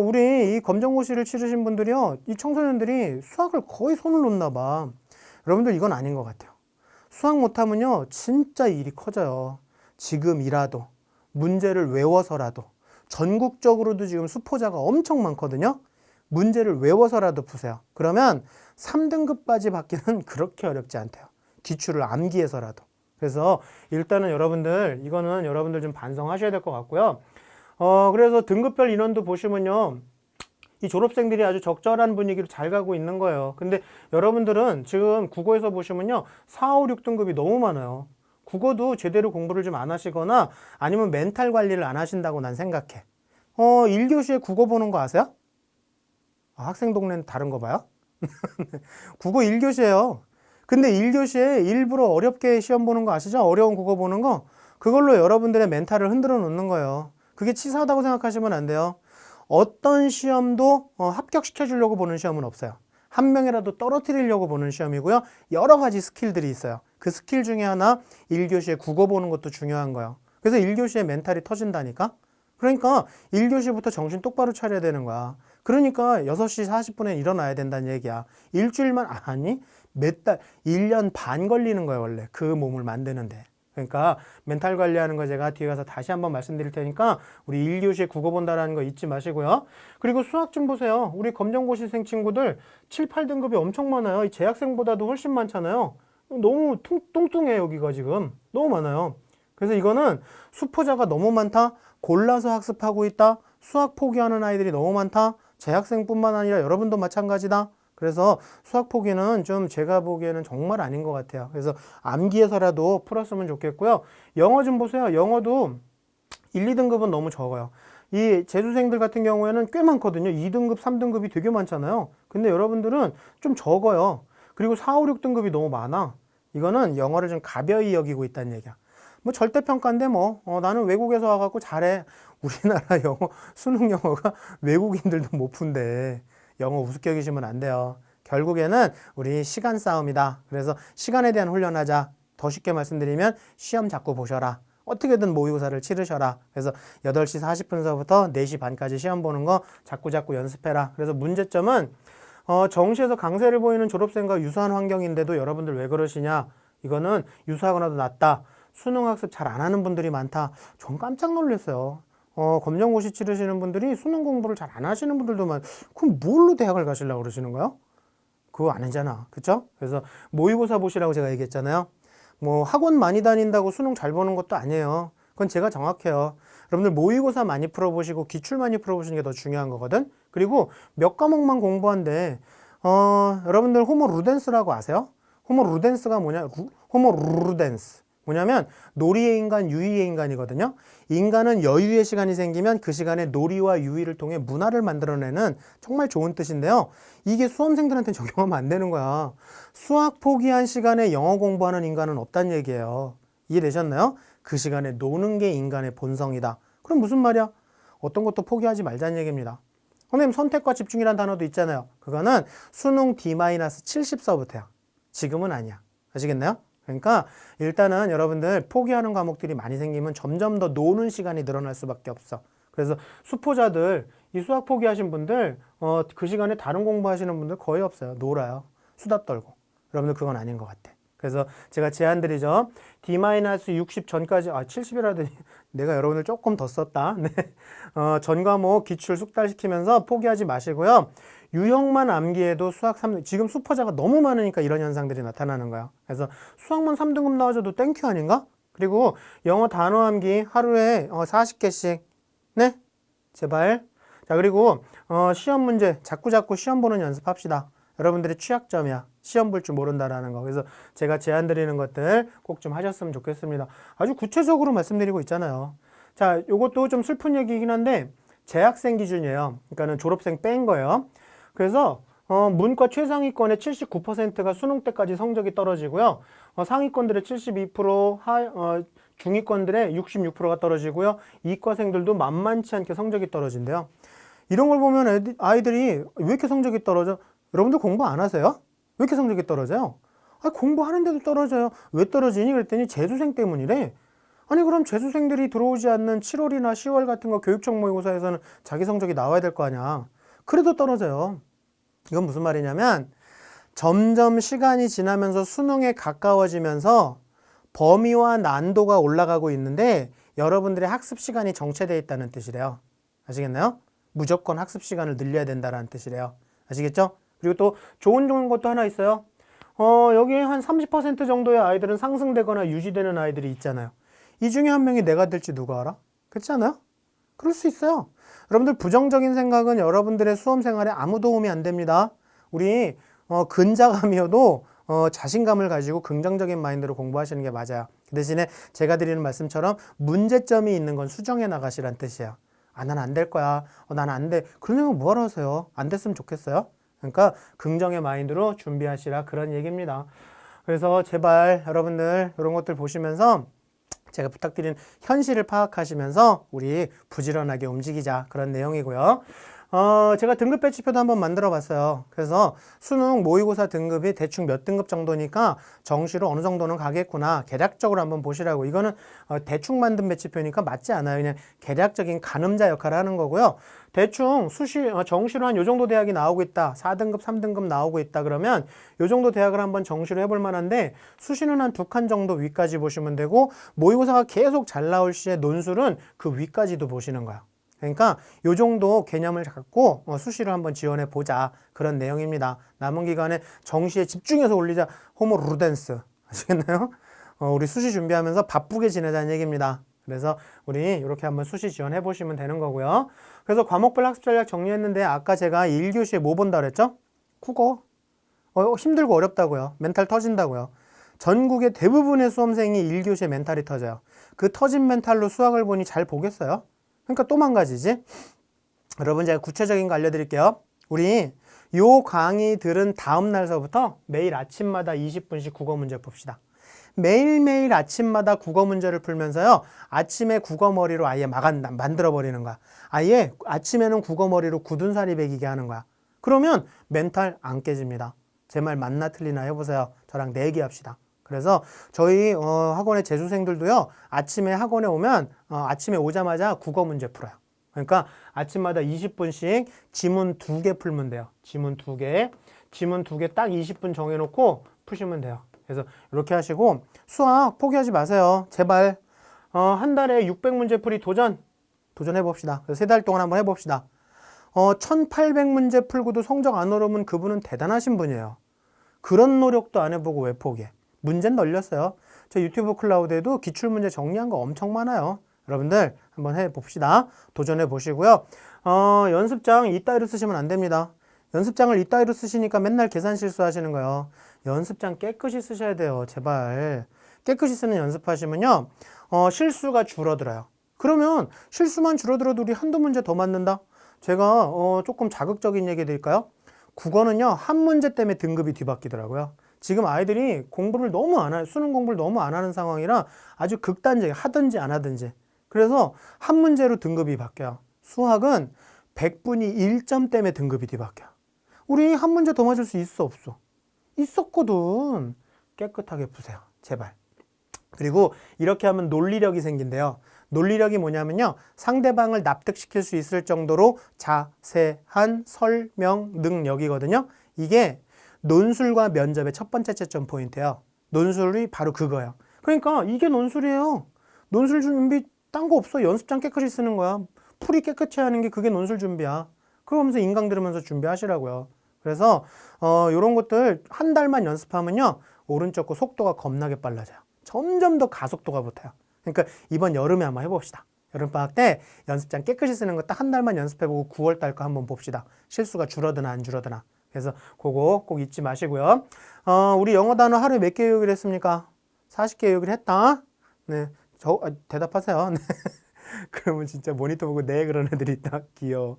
우리 이 검정고시를 치르신 분들이요, 이 청소년들이 수학을 거의 손을 놓나 봐. 여러분들 이건 아닌 것 같아요. 수학 못하면요, 진짜 일이 커져요. 지금이라도, 문제를 외워서라도, 전국적으로도 지금 수포자가 엄청 많거든요. 문제를 외워서라도 푸세요. 그러면 3등급까지 받기는 그렇게 어렵지 않대요. 기출을 암기해서라도. 그래서 일단은 이거는 여러분들 좀 반성하셔야 될 것 같고요. 그래서 등급별 인원도 보시면요. 이 졸업생들이 아주 적절한 분위기로 잘 가고 있는 거예요. 근데 여러분들은 지금 국어에서 보시면요. 4, 5, 6등급이 너무 많아요. 국어도 제대로 공부를 좀 안 하시거나 아니면 멘탈 관리를 안 하신다고 난 생각해. 1교시에 국어 보는 거 아세요? 학생 동네는 다른 거 봐요? 국어 1교시예요. 근데 1교시에 일부러 어렵게 시험 보는 거 아시죠? 어려운 국어 보는 거. 그걸로 여러분들의 멘탈을 흔들어 놓는 거예요. 그게 치사하다고 생각하시면 안 돼요. 어떤 시험도 합격시켜 주려고 보는 시험은 없어요. 한 명이라도 떨어뜨리려고 보는 시험이고요. 여러 가지 스킬들이 있어요. 그 스킬 중에 하나 1교시에 국어 보는 것도 중요한 거예요. 그래서 1교시에 멘탈이 터진다니까? 그러니까 1교시부터 정신 똑바로 차려야 되는 거야. 그러니까 6시 40분에 일어나야 된다는 얘기야. 일주일만, 아니, 몇 달, 1년 반 걸리는 거예요, 원래. 그 몸을 만드는데. 그러니까 멘탈 관리하는 거 제가 뒤에 가서 다시 한번 말씀드릴 테니까 우리 1교시에 국어 본다라는 거 잊지 마시고요. 그리고 수학 좀 보세요. 우리 검정고시생 친구들 7, 8등급이 엄청 많아요. 이 재학생보다도 훨씬 많잖아요. 너무 뚱뚱해 여기가 지금. 너무 많아요. 그래서 이거는 수포자가 너무 많다. 골라서 학습하고 있다. 수학 포기하는 아이들이 너무 많다. 재학생뿐만 아니라 여러분도 마찬가지다. 그래서 수학 포기는 좀 제가 보기에는 정말 아닌 것 같아요. 그래서 암기해서라도 풀었으면 좋겠고요. 영어 좀 보세요. 영어도 1, 2등급은 너무 적어요. 이 재수생들 같은 경우에는 꽤 많거든요. 2등급, 3등급이 되게 많잖아요. 근데 여러분들은 좀 적어요. 그리고 4, 5, 6등급이 너무 많아. 이거는 영어를 좀 가벼이 여기고 있다는 얘기야. 뭐 절대평가인데 뭐 나는 외국에서 와갖고 잘해. 우리나라 영어, 수능 영어가 외국인들도 못 푼대. 영어 우습게 여기시면 안 돼요. 결국에는 우리 시간 싸움이다. 그래서 시간에 대한 훈련하자. 더 쉽게 말씀드리면 시험 자꾸 보셔라. 어떻게든 모의고사를 치르셔라. 그래서 8시 40분서부터 4시 반까지 시험 보는 거 자꾸 연습해라. 그래서 문제점은 정시에서 강세를 보이는 졸업생과 유사한 환경인데도 여러분들 왜 그러시냐. 이거는 유사하거나도 낫다. 수능 학습 잘 안 하는 분들이 많다. 전 깜짝 놀랐어요. 검정고시 치르시는 분들이 수능 공부를 잘 안 하시는 분들도 그럼 뭘로 대학을 가시려고 그러시는 거예요? 그거 아니잖아. 그쵸? 그래서 모의고사 보시라고 제가 얘기했잖아요. 뭐 학원 많이 다닌다고 수능 잘 보는 것도 아니에요. 그건 제가 정확해요. 여러분들 모의고사 많이 풀어보시고 기출 많이 풀어보시는 게 더 중요한 거거든. 그리고 몇 과목만 공부한데 여러분들 호모 루덴스라고 아세요? 호모 루덴스가 뭐냐? 호모 루덴스. 뭐냐면 놀이의 인간, 유의의 인간이거든요. 인간은 여유의 시간이 생기면 그 시간에 놀이와 유의를 통해 문화를 만들어내는 정말 좋은 뜻인데요. 이게 수험생들한테 적용하면 안 되는 거야. 수학 포기한 시간에 영어 공부하는 인간은 없다는 얘기예요. 이해되셨나요? 그 시간에 노는 게 인간의 본성이다. 그럼 무슨 말이야? 어떤 것도 포기하지 말자는 얘기입니다. 선생님, 선택과 집중이라는 단어도 있잖아요. 그거는 수능 D-70서부터야. 지금은 아니야. 아시겠나요? 그러니까 일단은 여러분들 포기하는 과목들이 많이 생기면 점점 더 노는 시간이 늘어날 수밖에 없어. 그래서 수포자들 이 수학 포기하신 분들 그 시간에 다른 공부하시는 분들 거의 없어요. 놀아요. 수다 떨고. 여러분들 그건 아닌 것 같아. 그래서 제가 제안 드리죠. D-60 전까지 70이라더니 내가 여러분을 조금 더 썼다. 네. 전 과목 기출 숙달시키면서 포기하지 마시고요. 유형만 암기해도 수학 3등, 지금 수포자가 너무 많으니까 이런 현상들이 나타나는 거예요. 그래서 수학만 3등급 나와줘도 땡큐 아닌가? 그리고 영어 단어 암기 하루에 40개씩. 네? 제발. 자, 그리고 시험 문제 자꾸자꾸 시험 보는 연습합시다. 여러분들의 취약점이야. 시험 볼 줄 모른다라는 거. 그래서 제가 제안 드리는 것들 꼭 좀 하셨으면 좋겠습니다. 아주 구체적으로 말씀드리고 있잖아요. 자, 요것도 좀 슬픈 얘기이긴 한데 재학생 기준이에요. 그러니까는 졸업생 뺀 거예요. 그래서 문과 최상위권의 79%가 수능 때까지 성적이 떨어지고요. 상위권들의 72%, 중위권들의 66%가 떨어지고요. 이과생들도 만만치 않게 성적이 떨어진대요. 이런 걸 보면 아이들이 왜 이렇게 성적이 떨어져? 여러분들 공부 안 하세요? 왜 이렇게 성적이 떨어져요? 공부하는데도 떨어져요. 왜 떨어지니? 그랬더니 재수생 때문이래. 아니 그럼 재수생들이 들어오지 않는 7월이나 10월 같은 거 교육청 모의고사에서는 자기 성적이 나와야 될 거 아니야. 그래도 떨어져요. 이건 무슨 말이냐면 점점 시간이 지나면서 수능에 가까워지면서 범위와 난도가 올라가고 있는데 여러분들의 학습 시간이 정체되어 있다는 뜻이래요. 아시겠나요? 무조건 학습 시간을 늘려야 된다는 뜻이래요. 아시겠죠? 그리고 또 좋은 것도 하나 있어요. 여기 한 30% 정도의 아이들은 상승되거나 유지되는 아이들이 있잖아요. 이 중에 한 명이 내가 될지 누가 알아? 그렇지 않아요? 그럴 수 있어요. 여러분들 부정적인 생각은 여러분들의 수험 생활에 아무 도움이 안 됩니다. 우리 근자감이어도 자신감을 가지고 긍정적인 마인드로 공부하시는 게 맞아요. 그 대신에 제가 드리는 말씀처럼 문제점이 있는 건 수정해 나가시란 뜻이에요. 난 안 될 거야. 난 안 돼. 그러면 뭐하러 하세요? 안 됐으면 좋겠어요? 그러니까 긍정의 마인드로 준비하시라 그런 얘기입니다. 그래서 제발 여러분들 이런 것들 보시면서 제가 부탁드린 현실을 파악하시면서 우리 부지런하게 움직이자 그런 내용이고요. 제가 등급 배치표도 한번 만들어 봤어요. 그래서 수능 모의고사 등급이 대충 몇 등급 정도니까 정시로 어느 정도는 가겠구나. 개략적으로 한번 보시라고. 이거는 대충 만든 배치표니까 맞지 않아요. 그냥 개략적인 가늠자 역할을 하는 거고요. 대충 정시로 한 요 정도 대학이 나오고 있다. 4등급, 3등급 나오고 있다. 그러면 요 정도 대학을 한번 정시로 해볼 만한데 수시는 한 2칸 정도 위까지 보시면 되고 모의고사가 계속 잘 나올 시에 논술은 그 위까지도 보시는 거야. 그러니까 요 정도 개념을 갖고 수시를 한번 지원해 보자 그런 내용입니다. 남은 기간에 정시에 집중해서 올리자. 호모 루덴스 아시겠나요? 우리 수시 준비하면서 바쁘게 지내자는 얘기입니다. 그래서 우리 이렇게 한번 수시 지원해 보시면 되는 거고요. 그래서 과목별 학습 전략 정리했는데 아까 제가 1교시에 뭐 본다 그랬죠? 국어. 힘들고 어렵다고요. 멘탈 터진다고요. 전국의 대부분의 수험생이 1교시에 멘탈이 터져요. 그 터진 멘탈로 수학을 보니 잘 보겠어요? 그러니까 또 망가지지? 여러분 제가 구체적인 거 알려드릴게요. 우리 요 강의 들은 다음 날서부터 매일 아침마다 20분씩 국어 문제 풉시다. 매일매일 아침마다 국어 문제를 풀면서요. 아침에 국어머리로 아예 만들어버리는 거야. 아예 아침에는 국어머리로 굳은 살이 배기게 하는 거야. 그러면 멘탈 안 깨집니다. 제 말 맞나 틀리나 해보세요. 저랑 내기합시다. 그래서 저희 학원의 재수생들도요. 아침에 학원에 오면 아침에 오자마자 국어 문제 풀어요. 그러니까 아침마다 20분씩 지문 2개 풀면 돼요. 지문 2개. 지문 2개 딱 20분 정해놓고 푸시면 돼요. 그래서 이렇게 하시고 수학 포기하지 마세요. 제발 한 달에 600문제 풀이 도전해봅시다. 그래서 3달 동안 한번 해봅시다. 1800문제 풀고도 성적 안 오르면 그분은 대단하신 분이에요. 그런 노력도 안 해보고 왜 포기해? 문제는 널렸어요. 저 유튜브 클라우드에도 기출문제 정리한 거 엄청 많아요. 여러분들 한번 해봅시다. 도전해 보시고요. 연습장 이따위로 쓰시면 안 됩니다. 연습장을 이따위로 쓰시니까 맨날 계산 실수하시는 거예요. 연습장 깨끗이 쓰셔야 돼요. 제발. 깨끗이 쓰는 연습하시면요. 실수가 줄어들어요. 그러면 실수만 줄어들어도 우리 한두 문제 더 맞는다? 제가 조금 자극적인 얘기 드릴까요? 국어는요. 한 문제 때문에 등급이 뒤바뀌더라고요. 지금 아이들이 공부를 너무 안 하는, 수능 공부를 너무 안 하는 상황이라 아주 극단적이에요. 하든지 안 하든지. 그래서 한 문제로 등급이 바뀌어요. 수학은 100분이 1점 때문에 등급이 뒤바뀌어요. 우리 한 문제 더 맞을 수 있어 없어? 있었거든. 깨끗하게 푸세요. 제발. 그리고 이렇게 하면 논리력이 생긴대요. 논리력이 뭐냐면요. 상대방을 납득시킬 수 있을 정도로 자세한 설명 능력이거든요. 이게 논술과 면접의 첫 번째 채점 포인트예요. 논술이 바로 그거예요. 그러니까 이게 논술이에요. 논술 준비 딴 거 없어. 연습장 깨끗이 쓰는 거야. 풀이 깨끗이 하는 게 그게 논술 준비야. 그러면서 인강 들으면서 준비하시라고요. 그래서 이런 것들 한 달만 연습하면요. 오른쪽 거 속도가 겁나게 빨라져요. 점점 더 가속도가 붙어요. 그러니까 이번 여름에 한번 해봅시다. 여름방학 때 연습장 깨끗이 쓰는 거 딱 한 달만 연습해보고 9월 달 거 한번 봅시다. 실수가 줄어드나 안 줄어드나. 그래서 그거 꼭 잊지 마시고요. 우리 영어 단어 하루에 몇 개 외우기로 했습니까? 40개 외우기로 했다. 네, 대답하세요. 네. 그러면 진짜 모니터 보고 네 그런 애들이 있다. 귀여워.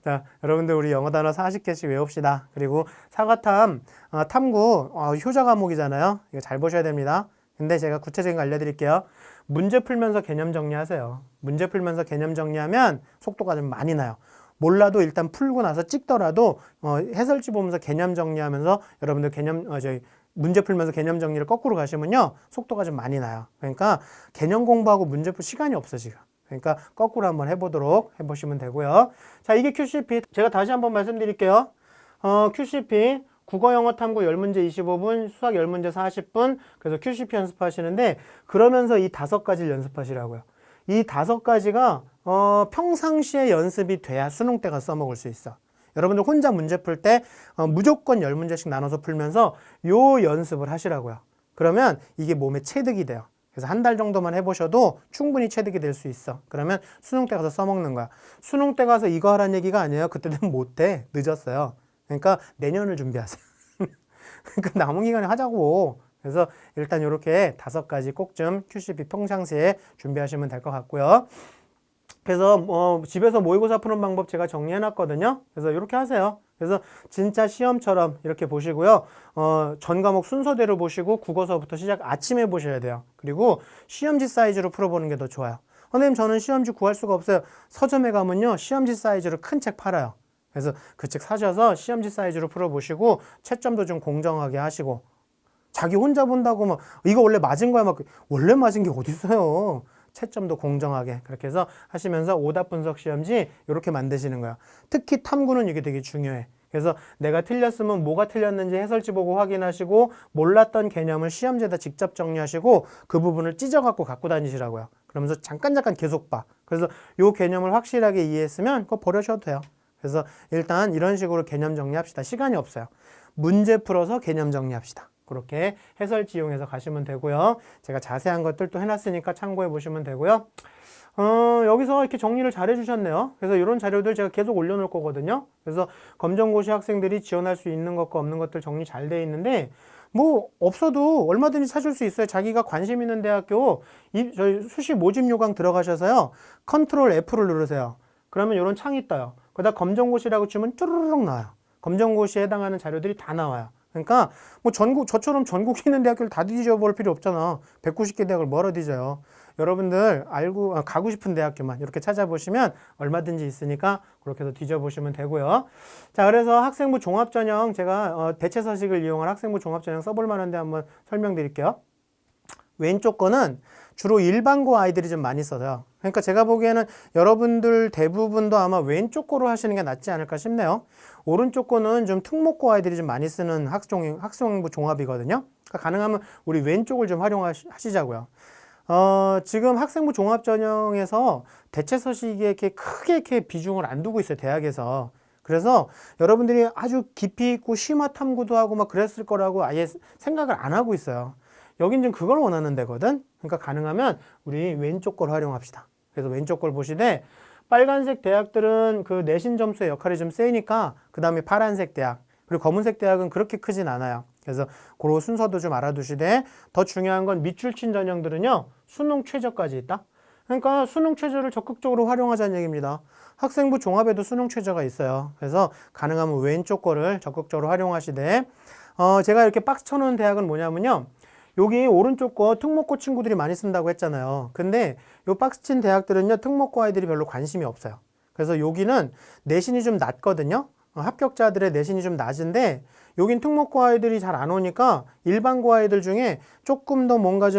자, 여러분들 우리 영어 단어 40개씩 외웁시다. 그리고 사과탐, 탐구, 효자 과목이잖아요. 이거 잘 보셔야 됩니다. 근데 제가 구체적인 거 알려드릴게요. 문제 풀면서 개념 정리하세요. 문제 풀면서 개념 정리하면 속도가 좀 많이 나요. 몰라도 일단 풀고 나서 찍더라도 해설지 보면서 개념 정리하면서 여러분들 문제 풀면서 개념 정리를 거꾸로 가시면요. 속도가 좀 많이 나요. 그러니까 개념 공부하고 문제 풀 시간이 없어 지금. 그러니까 거꾸로 한번 해보시면 되고요. 자, 이게 QCP. 제가 다시 한번 말씀드릴게요. QCP. 국어 영어 탐구 10문제 25분, 수학 10문제 40분. 그래서 QCP 연습하시는데 그러면서 이 5가지를 연습하시라고요. 이 5가지가 평상시에 연습이 돼야 수능 때가 써먹을 수 있어. 여러분들 혼자 문제 풀 때 무조건 10문제씩 나눠서 풀면서 요 연습을 하시라고요. 그러면 이게 몸에 체득이 돼요. 그래서 한 달 정도만 해보셔도 충분히 체득이 될 수 있어. 그러면 수능 때 가서 써먹는 거야. 수능 때 가서 이거 하라는 얘기가 아니에요. 그때는 못해. 늦었어요. 그러니까 내년을 준비하세요. 그러니까 남은 기간에 하자고. 그래서 일단 이렇게 5가지 꼭 좀 QCP 평상시에 준비하시면 될 것 같고요. 그래서 집에서 모의고사 푸는 방법 제가 정리해 놨거든요. 그래서 이렇게 하세요. 그래서 진짜 시험처럼 이렇게 보시고요. 전 과목 순서대로 보시고 국어서부터 시작 아침에 보셔야 돼요. 그리고 시험지 사이즈로 풀어보는 게 더 좋아요. 선생님 저는 시험지 구할 수가 없어요. 서점에 가면요. 시험지 사이즈로 큰 책 팔아요. 그래서 그 책 사셔서 시험지 사이즈로 풀어보시고 채점도 좀 공정하게 하시고 자기 혼자 본다고 막 이거 원래 맞은 거야 막 원래 맞은 게 어디 있어요. 채점도 공정하게 그렇게 해서 하시면서 오답 분석 시험지 이렇게 만드시는 거예요. 특히 탐구는 이게 되게 중요해. 그래서 내가 틀렸으면 뭐가 틀렸는지 해설지 보고 확인하시고 몰랐던 개념을 시험지에다 직접 정리하시고 그 부분을 찢어갖고 갖고 다니시라고요. 그러면서 잠깐 계속 봐. 그래서 요 개념을 확실하게 이해했으면 그거 버려셔도 돼요. 그래서 일단 이런 식으로 개념 정리합시다. 시간이 없어요. 문제 풀어서 개념 정리합시다. 그렇게 해설지 이용해서 가시면 되고요. 제가 자세한 것들 또 해놨으니까 참고해 보시면 되고요. 여기서 이렇게 정리를 잘 해주셨네요. 그래서 이런 자료들 제가 계속 올려놓을 거거든요. 그래서 검정고시 학생들이 지원할 수 있는 것과 없는 것들 정리 잘 돼 있는데 뭐 없어도 얼마든지 찾을 수 있어요. 자기가 관심 있는 대학교 저희 수시 모집 요강 들어가셔서요. 컨트롤 F를 누르세요. 그러면 이런 창이 떠요. 그러다 검정고시라고 치면 쭈르륵 나와요. 검정고시에 해당하는 자료들이 다 나와요. 그러니까 뭐 저처럼 전국에 있는 대학교를 다 뒤져볼 필요 없잖아. 190개 대학을 뭐하러 뒤져요. 여러분들 가고 싶은 대학교만 이렇게 찾아보시면 얼마든지 있으니까 그렇게 해서 뒤져보시면 되고요. 자, 그래서 학생부 종합전형 제가 대체 서식을 이용한 학생부 종합전형 써볼 만한데 한번 설명드릴게요. 왼쪽 거는 주로 일반고 아이들이 좀 많이 써요. 그러니까 제가 보기에는 여러분들 대부분도 아마 왼쪽 거로 하시는 게 낫지 않을까 싶네요. 오른쪽 거는 좀 특목고 아이들이 좀 많이 쓰는 학생부 종합이거든요. 그러니까 가능하면 우리 왼쪽을 좀 활용하시자고요. 지금 학생부 종합전형에서 대체 서식에 이렇게 크게 이렇게 비중을 안 두고 있어요, 대학에서. 그래서 여러분들이 아주 깊이 있고 심화 탐구도 하고 막 그랬을 거라고 아예 생각을 안 하고 있어요. 여긴 좀 그걸 원하는 데거든. 그러니까 가능하면 우리 왼쪽 걸 활용합시다. 그래서 왼쪽 걸 보시되 빨간색 대학들은 그 내신 점수의 역할이 좀 세니까 그 다음에 파란색 대학 그리고 검은색 대학은 그렇게 크진 않아요. 그래서 그런 순서도 좀 알아두시되 더 중요한 건 밑줄친 전형들은요. 수능 최저까지 있다. 그러니까 수능 최저를 적극적으로 활용하자는 얘기입니다. 학생부 종합에도 수능 최저가 있어요. 그래서 가능하면 왼쪽 거를 적극적으로 활용하시되 제가 이렇게 박스 쳐놓은 대학은 뭐냐면요. 여기 오른쪽 거 특목고 친구들이 많이 쓴다고 했잖아요. 근데 요 박스 친 대학들은요. 특목고 아이들이 별로 관심이 없어요. 그래서 여기는 내신이 좀 낮거든요. 합격자들의 내신이 좀 낮은데 여긴 특목고 아이들이 잘 안 오니까 일반고 아이들 중에 조금 더 뭔가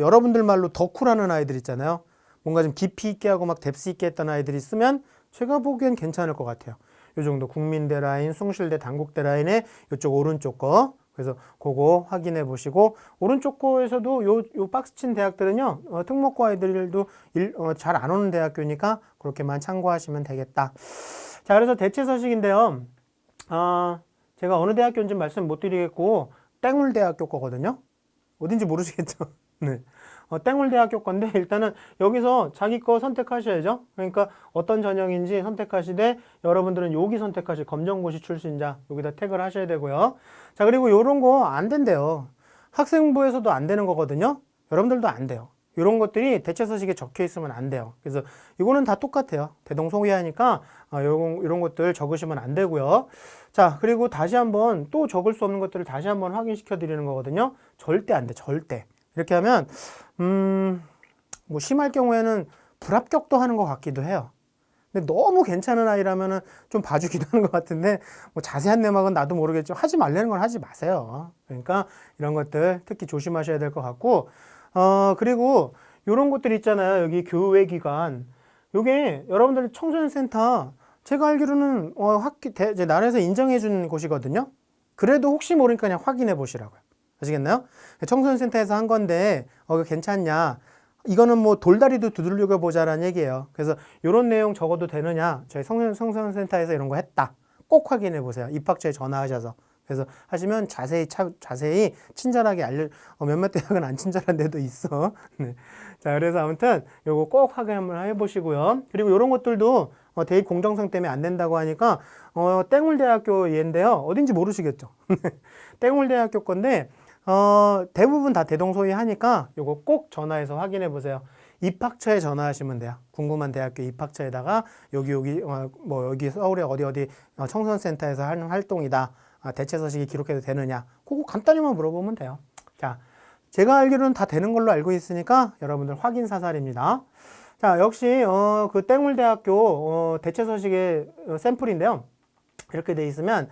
여러분들 말로 더 쿨하는 아이들 있잖아요. 뭔가 좀 깊이 있게 하고 막 뎁스 있게 했던 아이들이 있으면 제가 보기엔 괜찮을 것 같아요. 요 정도 국민대 라인, 숭실대, 단국대 라인의 이쪽 오른쪽 거. 그래서 그거 확인해 보시고 오른쪽 거에서도 요 박스친 대학들은요 특목고 아이들도 잘 안 오는 대학교니까 그렇게만 참고하시면 되겠다. 자, 그래서 대체 서식인데요. 제가 어느 대학교인지 말씀 못 드리겠고 땡울대학교 거거든요. 어딘지 모르시겠죠? 네. 땡울대학교 건데 일단은 여기서 자기 거 선택하셔야죠. 그러니까 어떤 전형인지 선택하시되 여러분들은 여기 선택하실 검정고시 출신자 여기다 태그를 하셔야 되고요. 자, 그리고 요런 거 안 된대요. 학생부에서도 안 되는 거거든요. 여러분들도 안 돼요. 이런 것들이 대체 서식에 적혀 있으면 안 돼요. 그래서 이거는 다 똑같아요. 대동소이하니까 이런 것들 적으시면 안 되고요. 자, 그리고 다시 한번 또 적을 수 없는 것들을 다시 한번 확인시켜 드리는 거거든요. 절대 안 돼. 절대. 이렇게 하면 뭐 심할 경우에는 불합격도 하는 것 같기도 해요. 근데 너무 괜찮은 아이라면은 좀 봐주기도 하는 것 같은데 뭐 자세한 내막은 나도 모르겠지만 하지 말라는 건 하지 마세요. 그러니까 이런 것들 특히 조심하셔야 될 것 같고 그리고 요런 것들 있잖아요. 여기 교외기관 요게 여러분들 청소년센터 제가 알기로는 이제 나라에서 인정해 준 곳이거든요. 그래도 혹시 모르니까 그냥 확인해 보시라고요. 아시겠나요? 청소년센터에서 한 건데 이거 괜찮냐? 이거는 뭐 돌다리도 두들겨 보자라는 얘기예요. 그래서 이런 내용 적어도 되느냐? 저희 청소년센터에서 이런 거 했다. 꼭 확인해 보세요. 입학처에 전화하셔서. 그래서 하시면 자세히 친절하게 몇몇 대학은 안 친절한 데도 있어. 네. 자, 그래서 아무튼 요거 꼭 확인 한번 해보시고요. 그리고 이런 것들도 대입 공정성 때문에 안 된다고 하니까 땡울대학교 얘인데요. 어딘지 모르시겠죠? 땡울대학교 건데 대부분 다 대동소이 하니까 요거 꼭 전화해서 확인해 보세요. 입학처에 전화하시면 돼요. 궁금한 대학교 입학처에다가 여기 서울에 어디 청소년센터에서 하는 활동이다. 대체 서식이 기록해도 되느냐? 그거 간단히만 물어보면 돼요. 자, 제가 알기로는 다 되는 걸로 알고 있으니까 여러분들 확인 사살입니다. 자, 역시 그 땡울대학교 대체 서식의 샘플인데요. 이렇게 돼 있으면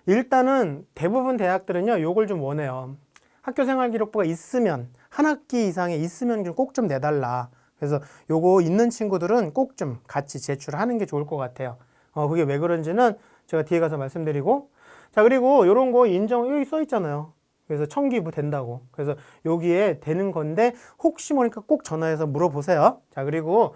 일단은 대부분 대학들은요, 요걸 좀 원해요. 학교생활기록부가 있으면 한 학기 이상에 있으면 꼭 좀 내달라. 그래서 요거 있는 친구들은 꼭 좀 같이 제출하는 게 좋을 것 같아요. 그게 왜 그런지는 제가 뒤에 가서 말씀드리고. 자, 그리고 요런 거 인정 여기 써 있잖아요. 그래서 청기부 된다고. 그래서 여기에 되는 건데 혹시 모르니까 꼭 전화해서 물어보세요. 자, 그리고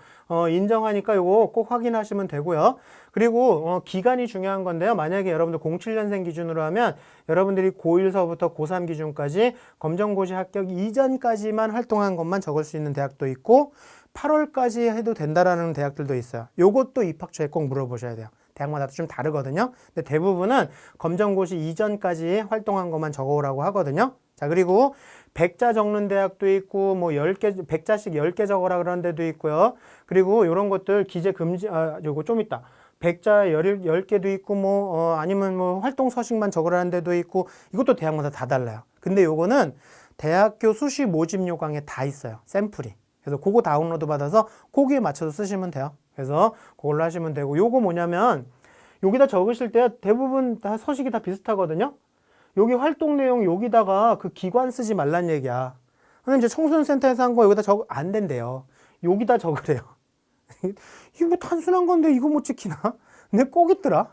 인정하니까 요거 꼭 확인하시면 되고요. 그리고 기간이 중요한 건데요. 만약에 여러분들 07년생 기준으로 하면 여러분들이 고1서부터 고3 기준까지 검정고시 합격 이전까지만 활동한 것만 적을 수 있는 대학도 있고 8월까지 해도 된다라는 대학들도 있어요. 요것도 입학처에 꼭 물어보셔야 돼요. 대학마다 좀 다르거든요. 근데 대부분은 검정고시 이전까지 활동한 것만 적어오라고 하거든요. 자, 그리고 100자 적는 대학도 있고 뭐 10개 100자씩 10개 적어라 그런 데도 있고요. 그리고 이런 것들 기재 금지 요거 좀 있다. 100자 10개도 있고 아니면 활동 서식만 적으라는 데도 있고 이것도 대학마다 다 달라요. 근데 요거는 대학교 수시 모집 요강에 다 있어요. 샘플이. 그래서 그거 다운로드 받아서 거기에 맞춰서 쓰시면 돼요. 그래서 그걸로 하시면 되고 요거 뭐냐면 여기다 적으실 때 대부분 다 서식이 다 비슷하거든요. 여기 활동 내용 여기다가 그 기관 쓰지 말란 얘기야. 근데 이제 청소년센터에서 한 거 여기다 안 된대요. 여기다 적으래요. 이거 뭐 단순한 건데 이거 못 지키나? 근데 꼭 있더라.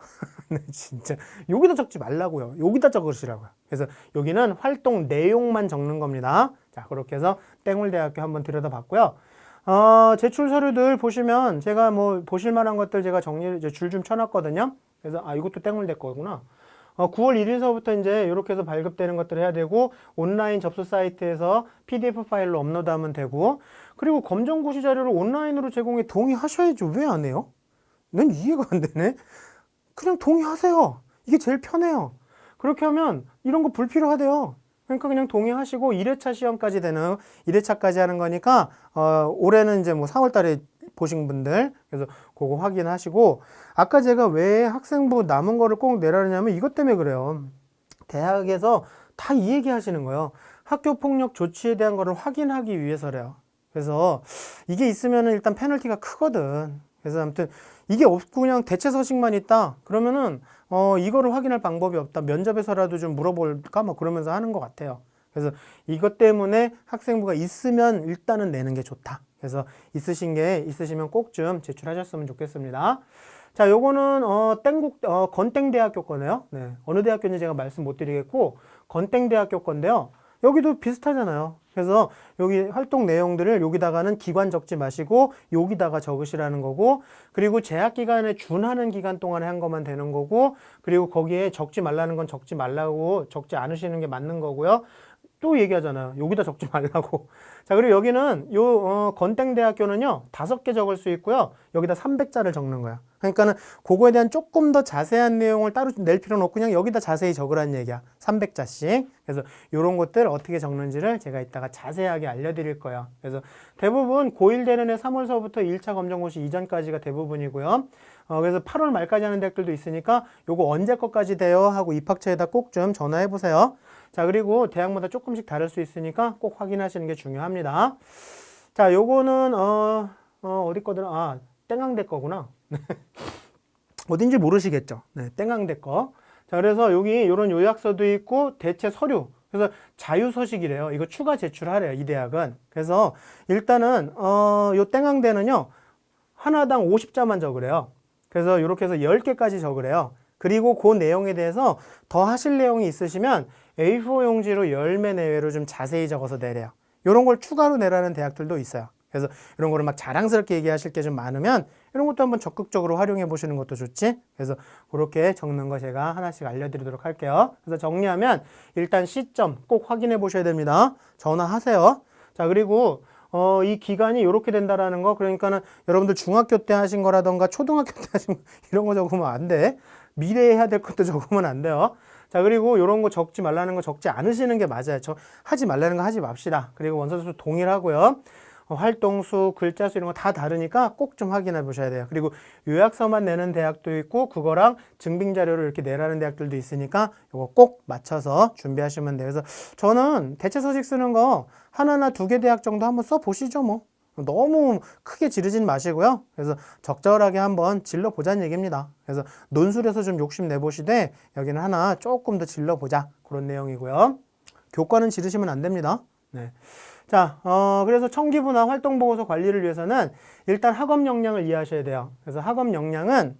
네, 진짜 여기다 적지 말라고요. 여기다 적으시라고요. 그래서 여기는 활동 내용만 적는 겁니다. 자, 그렇게 해서 땡울대학교 한번 들여다봤고요. 제출 서류들 보시면 제가 보실 만한 것들 제가 줄 좀 쳐놨거든요. 그래서 이것도 땡울대 거구나. 9월 1일서부터 이제 이렇게 해서 발급되는 것들을 해야 되고 온라인 접수 사이트에서 PDF 파일로 업로드하면 되고 그리고 검정고시 자료를 온라인으로 제공해 동의하셔야죠. 왜 안 해요? 난 이해가 안 되네. 그냥 동의하세요. 이게 제일 편해요. 그렇게 하면 이런 거 불필요하대요. 그러니까 그냥 동의하시고 1회차 시험까지 되는 1회차까지 하는 거니까 올해는 이제 4월 달에 보신 분들 그래서 그거 확인하시고 아까 제가 왜 학생부 남은 거를 꼭 내라냐면 이것 때문에 그래요. 대학에서 다 이 얘기 하시는 거예요. 학교폭력 조치에 대한 거를 확인하기 위해서래요. 그래서 이게 있으면 일단 페널티가 크거든. 그래서 아무튼 이게 없고 그냥 대체 서식만 있다. 그러면은 이거를 확인할 방법이 없다. 면접에서라도 좀 물어볼까? 뭐 그러면서 하는 것 같아요. 그래서 이것 때문에 학생부가 있으면 일단은 내는 게 좋다. 그래서 있으시면 꼭 좀 제출하셨으면 좋겠습니다. 자, 요거는 건땡대학교 거네요. 네, 어느 대학교인지 제가 말씀 못 드리겠고 건땡대학교 건데요. 여기도 비슷하잖아요. 그래서 여기 활동 내용들을 여기다가는 기관 적지 마시고 여기다가 적으시라는 거고, 그리고 재학 기간에 준하는 기간 동안에 한 것만 되는 거고, 그리고 거기에 적지 말라는 건 적지 말라고 적지 않으시는 게 맞는 거고요. 또 얘기하잖아요. 여기다 적지 말라고. 자, 그리고 여기는 건땡대학교는요, 5개 적을 수 있고요. 여기다 300자를 적는 거야. 그러니까는 그거에 대한 조금 더 자세한 내용을 따로 낼 필요는 없고 그냥 여기다 자세히 적으라는 얘기야. 300자씩. 그래서 이런 것들 어떻게 적는지를 제가 이따가 자세하게 알려드릴 거예요. 그래서 대부분 고1 되는 해 3월서부터 1차 검정고시 이전까지가 대부분이고요. 그래서 8월 말까지 하는 대학들도 있으니까 요거 언제 거까지 돼요? 하고 입학처에다 꼭 좀 전화해 보세요. 자, 그리고 대학마다 조금씩 다를 수 있으니까 꼭 확인하시는 게 중요합니다. 자, 요거는 어디 거더라? 땡강대 거구나. 어딘지 모르시겠죠? 네, 땡강대 거. 자, 그래서 여기 요런 요약서도 있고 대체 서류. 그래서 자유서식이래요. 이거 추가 제출하래요, 이 대학은. 그래서 일단은 요 땡강대는요, 하나당 50자만 적으래요. 그래서 이렇게 해서 10개까지 적으래요. 그리고 그 내용에 대해서 더 하실 내용이 있으시면 A4 용지로 10매 내외로 좀 자세히 적어서 내래요. 이런 걸 추가로 내라는 대학들도 있어요. 그래서 이런 거를 막 자랑스럽게 얘기하실 게 좀 많으면 이런 것도 한번 적극적으로 활용해 보시는 것도 좋지. 그래서 그렇게 적는 거 제가 하나씩 알려드리도록 할게요. 그래서 정리하면 일단 시점 꼭 확인해 보셔야 됩니다. 전화하세요. 자, 그리고 이 기간이 이렇게 된다라는 거, 그러니까는 여러분들 중학교 때 하신 거라던가 초등학교 때 하신 거 이런 거 적으면 안 돼. 미래에 해야 될 것도 적으면 안 돼요. 자, 그리고 이런 거 적지 말라는 거 적지 않으시는 게 맞아요. 하지 말라는 거 하지 맙시다. 그리고 원서수 동일하고요. 활동수, 글자 수 이런 거 다 다르니까 꼭 좀 확인해 보셔야 돼요. 그리고 요약서만 내는 대학도 있고 그거랑 증빙 자료를 이렇게 내라는 대학들도 있으니까 이거 꼭 맞춰서 준비하시면 돼요. 그래서 저는 대체 서식 쓰는 거 하나나 2개 대학 정도 한번 써 보시죠, 뭐. 너무 크게 지르진 마시고요. 그래서 적절하게 한번 질러 보자는 얘기입니다. 그래서 논술에서 좀 욕심 내보시되 여기는 하나 조금 더 질러 보자, 그런 내용이고요. 교과는 지르시면 안 됩니다. 네. 자, 그래서 청기부나 활동보고서 관리를 위해서는 일단 학업 역량을 이해하셔야 돼요. 그래서 학업 역량은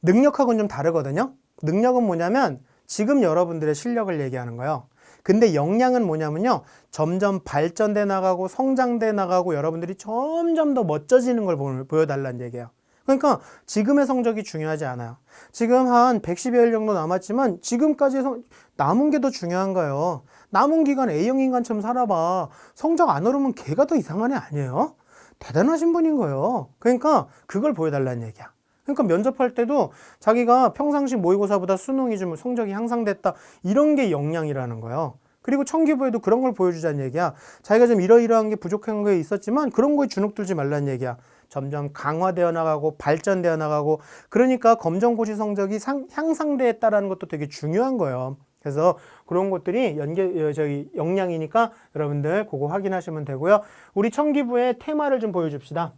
능력하고는 좀 다르거든요. 능력은 뭐냐면 지금 여러분들의 실력을 얘기하는 거예요. 근데 역량은 뭐냐면요, 점점 발전돼 나가고 성장돼 나가고 여러분들이 점점 더 멋져지는 걸 보여달라는 얘기예요. 그러니까 지금의 성적이 중요하지 않아요. 지금 한 110여일 정도 남았지만 지금까지 남은 게 더 중요한 거예요. 남은 기간 A형 인간처럼 살아봐. 성적 안 오르면 걔가 더 이상한 애 아니에요? 대단하신 분인 거예요. 그러니까 그걸 보여달라는 얘기야. 그러니까 면접할 때도 자기가 평상시 모의고사보다 수능이 좀 성적이 향상됐다, 이런 게 역량이라는 거예요. 그리고 청기부에도 그런 걸 보여주자는 얘기야. 자기가 좀 이러이러한 게 부족한 게 있었지만 그런 거에 주눅 들지 말라는 얘기야. 점점 강화되어 나가고 발전되어 나가고, 그러니까 검정고시 성적이 향상됐다라는 것도 되게 중요한 거예요. 그래서 그런 것들이 역량이니까 여러분들 그거 확인하시면 되고요. 우리 청기부의 테마를 좀 보여줍시다.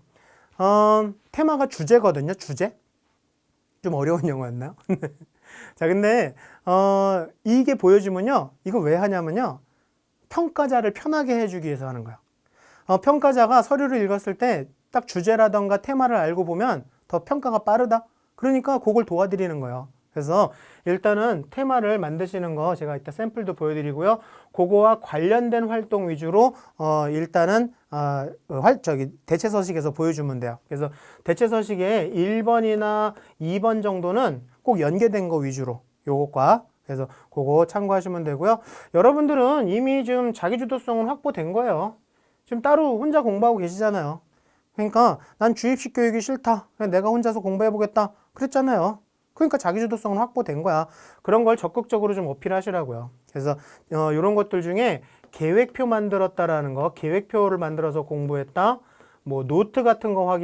테마가 주제거든요. 주제. 좀 어려운 영어였나요? 자, 근데 이게 보여주면요, 이거 왜 하냐면요, 평가자를 편하게 해주기 위해서 하는 거예요. 평가자가 서류를 읽었을 때 딱 주제라던가 테마를 알고 보면 더 평가가 빠르다. 그러니까 그걸 도와드리는 거예요. 그래서 일단은 테마를 만드시는 거 제가 이따 샘플도 보여드리고요. 그거와 관련된 활동 위주로 일단은 대체 서식에서 보여주면 돼요. 그래서 대체 서식에 1번이나 2번 정도는 꼭 연계된 거 위주로, 요것과 그래서 그거 참고하시면 되고요. 여러분들은 이미 좀 자기주도성은 확보된 거예요. 지금 따로 혼자 공부하고 계시잖아요. 그러니까 난 주입식 교육이 싫다, 그냥 내가 혼자서 공부해보겠다 그랬잖아요. 그러니까 자기주도성은 확보된 거야. 그런 걸 적극적으로 좀 어필하시라고요. 그래서 이런 것들 중에 계획표 만들었다라는 거, 계획표를 만들어서 공부했다, 뭐 노트 같은 거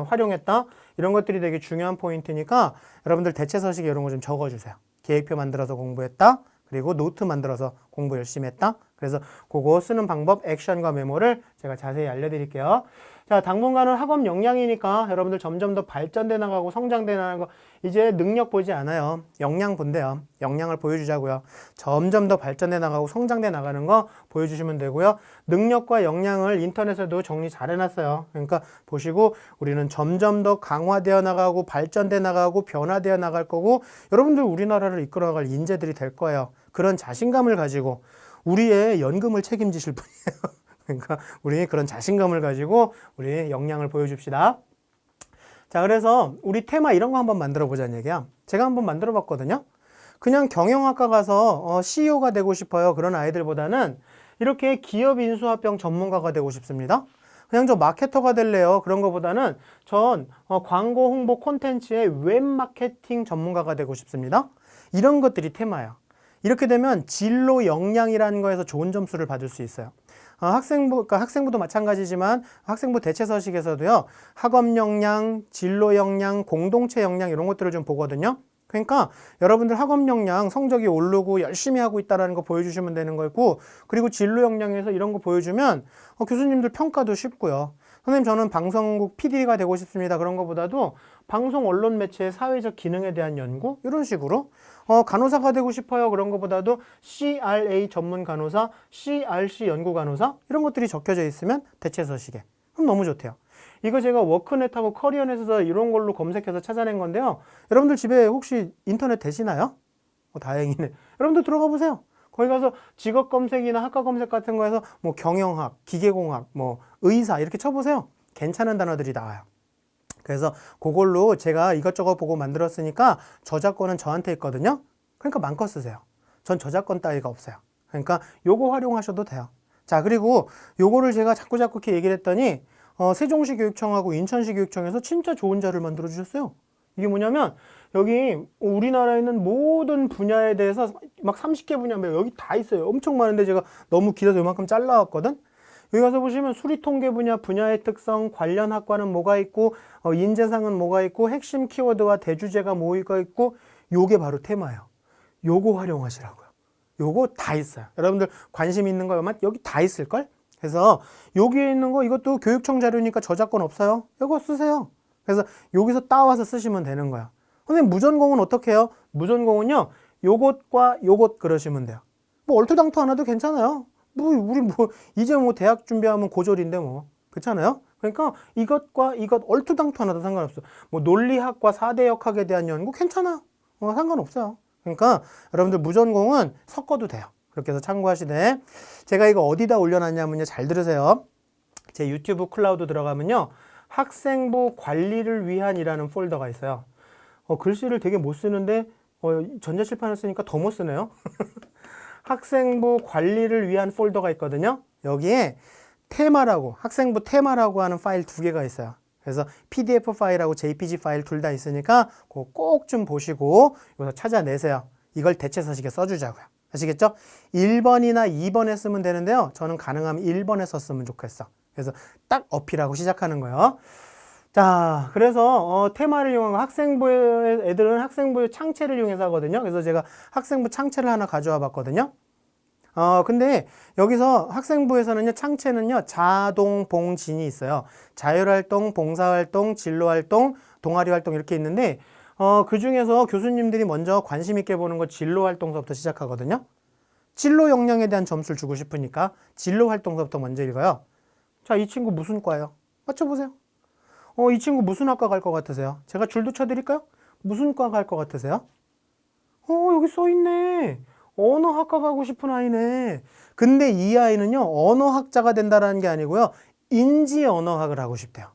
활용했다, 이런 것들이 되게 중요한 포인트니까 여러분들 대체 서식에 이런 거 좀 적어주세요. 계획표 만들어서 공부했다, 그리고 노트 만들어서 공부 열심히 했다. 그래서 그거 쓰는 방법, 액션과 메모를 제가 자세히 알려드릴게요. 자, 자, 당분간은 학업 역량이니까 여러분들 점점 더 발전돼 나가고 성장돼 나가는 거 이제 능력 보지 않아요. 역량 본대요. 역량을 보여주자고요. 점점 더 발전돼 나가고 성장돼 나가는 거 보여주시면 되고요. 능력과 역량을 인터넷에도 정리 잘 해놨어요. 그러니까 보시고 우리는 점점 더 강화되어 나가고 발전돼 나가고 변화되어 나갈 거고 여러분들 우리나라를 이끌어갈 인재들이 될 거예요. 그런 자신감을 가지고 우리의 연금을 책임지실 분이에요. 그러니까 우리 그런 자신감을 가지고 우리 역량을 보여줍시다. 자, 그래서 우리 테마 이런 거 한번 만들어 보자는 얘기야. 제가 한번 만들어 봤거든요. 그냥 경영학과 가서 CEO가 되고 싶어요. 그런 아이들보다는 이렇게 기업 인수합병 전문가가 되고 싶습니다. 그냥 저 마케터가 될래요. 그런 거보다는 전 광고 홍보 콘텐츠의 웹 마케팅 전문가가 되고 싶습니다. 이런 것들이 테마예요. 이렇게 되면 진로 역량이라는 거에서 좋은 점수를 받을 수 있어요. 그러니까 학생부도 마찬가지지만 학생부 대체 서식에서도요, 학업 역량, 진로 역량, 공동체 역량 이런 것들을 좀 보거든요. 그러니까 여러분들 학업 역량 성적이 오르고 열심히 하고 있다는 거 보여주시면 되는 거고, 그리고 진로 역량에서 이런 거 보여주면 교수님들 평가도 쉽고요. 선생님 저는 방송국 PD가 되고 싶습니다. 그런 것보다도 방송 언론 매체의 사회적 기능에 대한 연구 이런 식으로 간호사가 되고 싶어요. 그런 것보다도 CRA 전문 간호사, CRC 연구 간호사 이런 것들이 적혀져 있으면 대체 서식에 그럼 너무 좋대요. 이거 제가 워크넷하고 커리어넷에서 이런 걸로 검색해서 찾아낸 건데요. 여러분들 집에 혹시 인터넷 되시나요? 다행이네. 여러분들 들어가 보세요. 거기 가서 직업 검색이나 학과 검색 같은 거에서 뭐 경영학, 기계공학, 뭐 의사 이렇게 쳐보세요. 괜찮은 단어들이 나와요. 그래서 그걸로 제가 이것저것 보고 만들었으니까 저작권은 저한테 있거든요. 그러니까 마음껏 쓰세요. 전 저작권 따위가 없어요. 그러니까 요거 활용하셔도 돼요. 자, 그리고 요거를 제가 자꾸 이렇게 얘기를 했더니 세종시 교육청하고 인천시 교육청에서 진짜 좋은 자료를 만들어 주셨어요. 이게 뭐냐면 여기 우리나라에 있는 모든 분야에 대해서 막 30개 분야 여기 다 있어요. 엄청 많은데 제가 너무 길어서 이만큼 잘라왔거든. 여기 가서 보시면 수리통계 분야의 특성, 관련 학과는 뭐가 있고 인재상은 뭐가 있고 핵심 키워드와 대주제가 뭐가 있고 요게 바로 테마예요. 요거 활용하시라고요. 요거 다 있어요. 여러분들 관심 있는 거 여기 다 있을걸? 그래서 여기에 있는 거 이것도 교육청 자료니까 저작권 없어요. 이거 쓰세요. 그래서 여기서 따와서 쓰시면 되는 거야. 선생님 무전공은 어떻게 해요? 무전공은요. 요것과 요것 그러시면 돼요. 뭐 얼토당토 안 해도 괜찮아요. 우리 이제 대학 준비하면 고졸인데 그렇잖아요? 그러니까 이것과 이것 얼토당토 안 해도 상관없어. 뭐 논리학과 4대 역학에 대한 연구 괜찮아. 상관없어요. 그러니까 여러분들 무전공은 섞어도 돼요. 그렇게 해서 참고하시되 제가 이거 어디다 올려놨냐면요. 잘 들으세요. 제 유튜브 클라우드 들어가면요. 학생부 관리를 위한이라는 폴더가 있어요. 글씨를 되게 못 쓰는데 전자칠판을 쓰니까 더 못 쓰네요. 학생부 관리를 위한 폴더가 있거든요. 여기에 테마라고 학생부 테마라고 하는 파일 2개가 있어요. 그래서 PDF 파일하고 JPG 파일 둘 다 있으니까 그거 꼭 좀 보시고 여기서 찾아내세요. 이걸 대체 서식에 써주자고요. 아시겠죠? 1번이나 2번에 쓰면 되는데요. 저는 가능하면 1번에 썼으면 좋겠어. 그래서 딱 어필하고 시작하는 거예요. 자, 그래서 테마를 이용한 학생부의 애들은 학생부의 창체를 이용해서 하거든요. 그래서 제가 학생부 창체를 하나 가져와 봤거든요. 근데 여기서 학생부에서는요, 창체는요, 자동, 봉, 진이 있어요. 자율활동, 봉사활동, 진로활동, 동아리활동 이렇게 있는데, 그 중에서 교수님들이 먼저 관심 있게 보는 거 진로활동서부터 시작하거든요. 진로 역량에 대한 점수를 주고 싶으니까 진로활동서부터 먼저 읽어요. 자, 이 친구 무슨 과예요? 맞춰보세요. 이 친구 무슨 학과 갈 것 같으세요? 제가 줄도 쳐드릴까요? 무슨 과 갈 것 같으세요? 여기 써있네. 언어학과 가고 싶은 아이네. 근데 이 아이는요, 언어학자가 된다는 게 아니고요, 인지언어학을 하고 싶대요.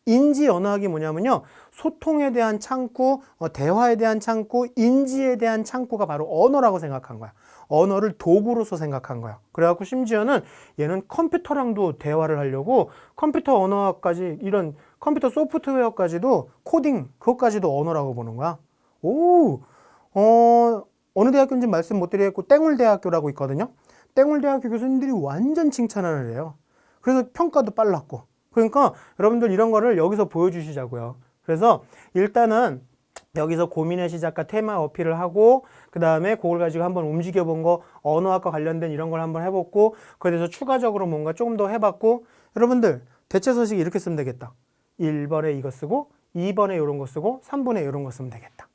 인지언어학이 뭐냐면요, 소통에 대한 창구, 대화에 대한 창구, 인지에 대한 창구가 바로 언어라고 생각한 거야. 언어를 도구로서 생각한 거야. 그래갖고 심지어는 얘는 컴퓨터랑도 대화를 하려고 컴퓨터 언어학까지 이런 컴퓨터 소프트웨어까지도 코딩 그것까지도 언어라고 보는 거야. 오, 어느 대학교인지 말씀 못 드리겠고 땡울대학교라고 있거든요. 땡울대학교 교수님들이 완전 칭찬을 해요. 그래서 평가도 빨랐고. 그러니까 여러분들 이런 거를 여기서 보여주시자고요. 그래서 일단은 여기서 고민의 시작과 테마 어필을 하고 그 다음에 그걸 가지고 한번 움직여 본 거 언어학과 관련된 이런 걸 한번 해봤고 그에 대해서 추가적으로 뭔가 조금 더 해봤고 여러분들 대체 서식 이렇게 쓰면 되겠다. 1번에 이거 쓰고 2번에 이런 거 쓰고 3번에 이런 거 쓰면 되겠다.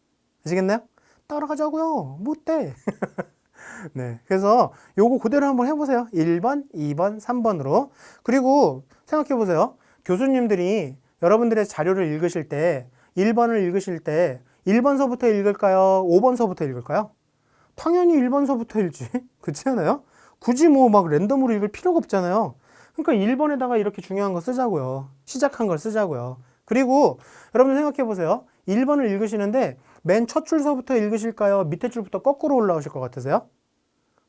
아시겠나요? 따라가자고요. 못돼. 네, 그래서 요거 그대로 한번 해보세요. 1번, 2번, 3번으로. 그리고 생각해보세요. 교수님들이 여러분들의 자료를 읽으실 때 1번을 읽으실 때 1번서부터 읽을까요? 5번서부터 읽을까요? 당연히 1번서부터 읽지. 그렇지 않아요? 굳이 뭐 막 랜덤으로 읽을 필요가 없잖아요. 그러니까 1번에다가 이렇게 중요한 거 쓰자고요. 시작한 걸 쓰자고요. 그리고 여러분 생각해 보세요. 1번을 읽으시는데 맨 첫 줄서부터 읽으실까요? 밑에 줄부터 거꾸로 올라오실 것 같으세요?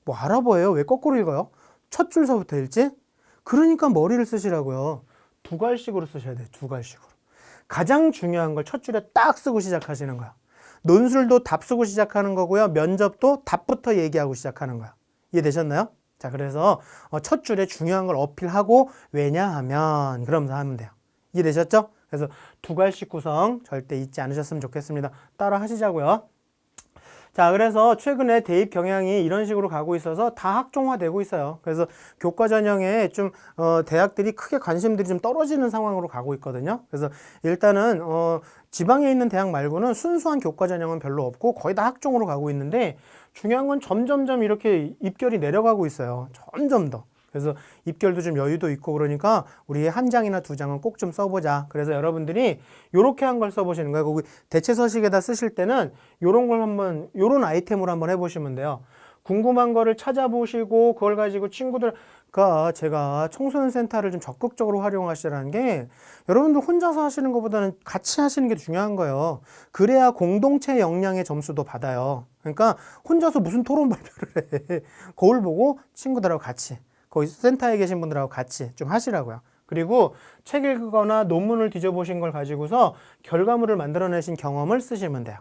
뭐 알아보여요. 왜 거꾸로 읽어요? 첫 줄서부터 읽지? 그러니까 머리를 쓰시라고요. 두 갈식으로 쓰셔야 돼요. 두 갈식으로. 가장 중요한 걸 첫 줄에 딱 쓰고 시작하시는 거야. 논술도 답 쓰고 시작하는 거고요. 면접도 답부터 얘기하고 시작하는 거야. 이해되셨나요? 자, 그래서 첫 줄에 중요한 걸 어필하고 왜냐하면 그러면서 하면 돼요. 이해되셨죠? 그래서 두 갈식 구성 절대 잊지 않으셨으면 좋겠습니다. 따라 하시자고요. 자, 그래서 최근에 대입 경향이 이런 식으로 가고 있어서 다 학종화되고 있어요. 그래서 교과 전형에 좀 대학들이 크게 관심들이 좀 떨어지는 상황으로 가고 있거든요. 그래서 일단은 지방에 있는 대학 말고는 순수한 교과 전형은 별로 없고 거의 다 학종으로 가고 있는데 중요한 건 점점점 이렇게 입결이 내려가고 있어요. 점점 더. 그래서 입결도 좀 여유도 있고 그러니까 우리 한 장이나 두 장은 꼭 좀 써보자. 그래서 여러분들이 요렇게 한 걸 써보시는 거예요. 거기 대체 서식에다 쓰실 때는 요런 걸 한번, 요런 아이템으로 한번 해보시면 돼요. 궁금한 거를 찾아보시고 그걸 가지고 친구들과 제가 청소년 센터를 좀 적극적으로 활용하시라는 게 여러분들 혼자서 하시는 것보다는 같이 하시는 게 중요한 거예요. 그래야 공동체 역량의 점수도 받아요. 그러니까 혼자서 무슨 토론 발표를 해. 거울 보고 친구들하고 같이. 거기 센터에 계신 분들하고 같이 좀 하시라고요. 그리고 책 읽거나 논문을 뒤져보신 걸 가지고서 결과물을 만들어내신 경험을 쓰시면 돼요.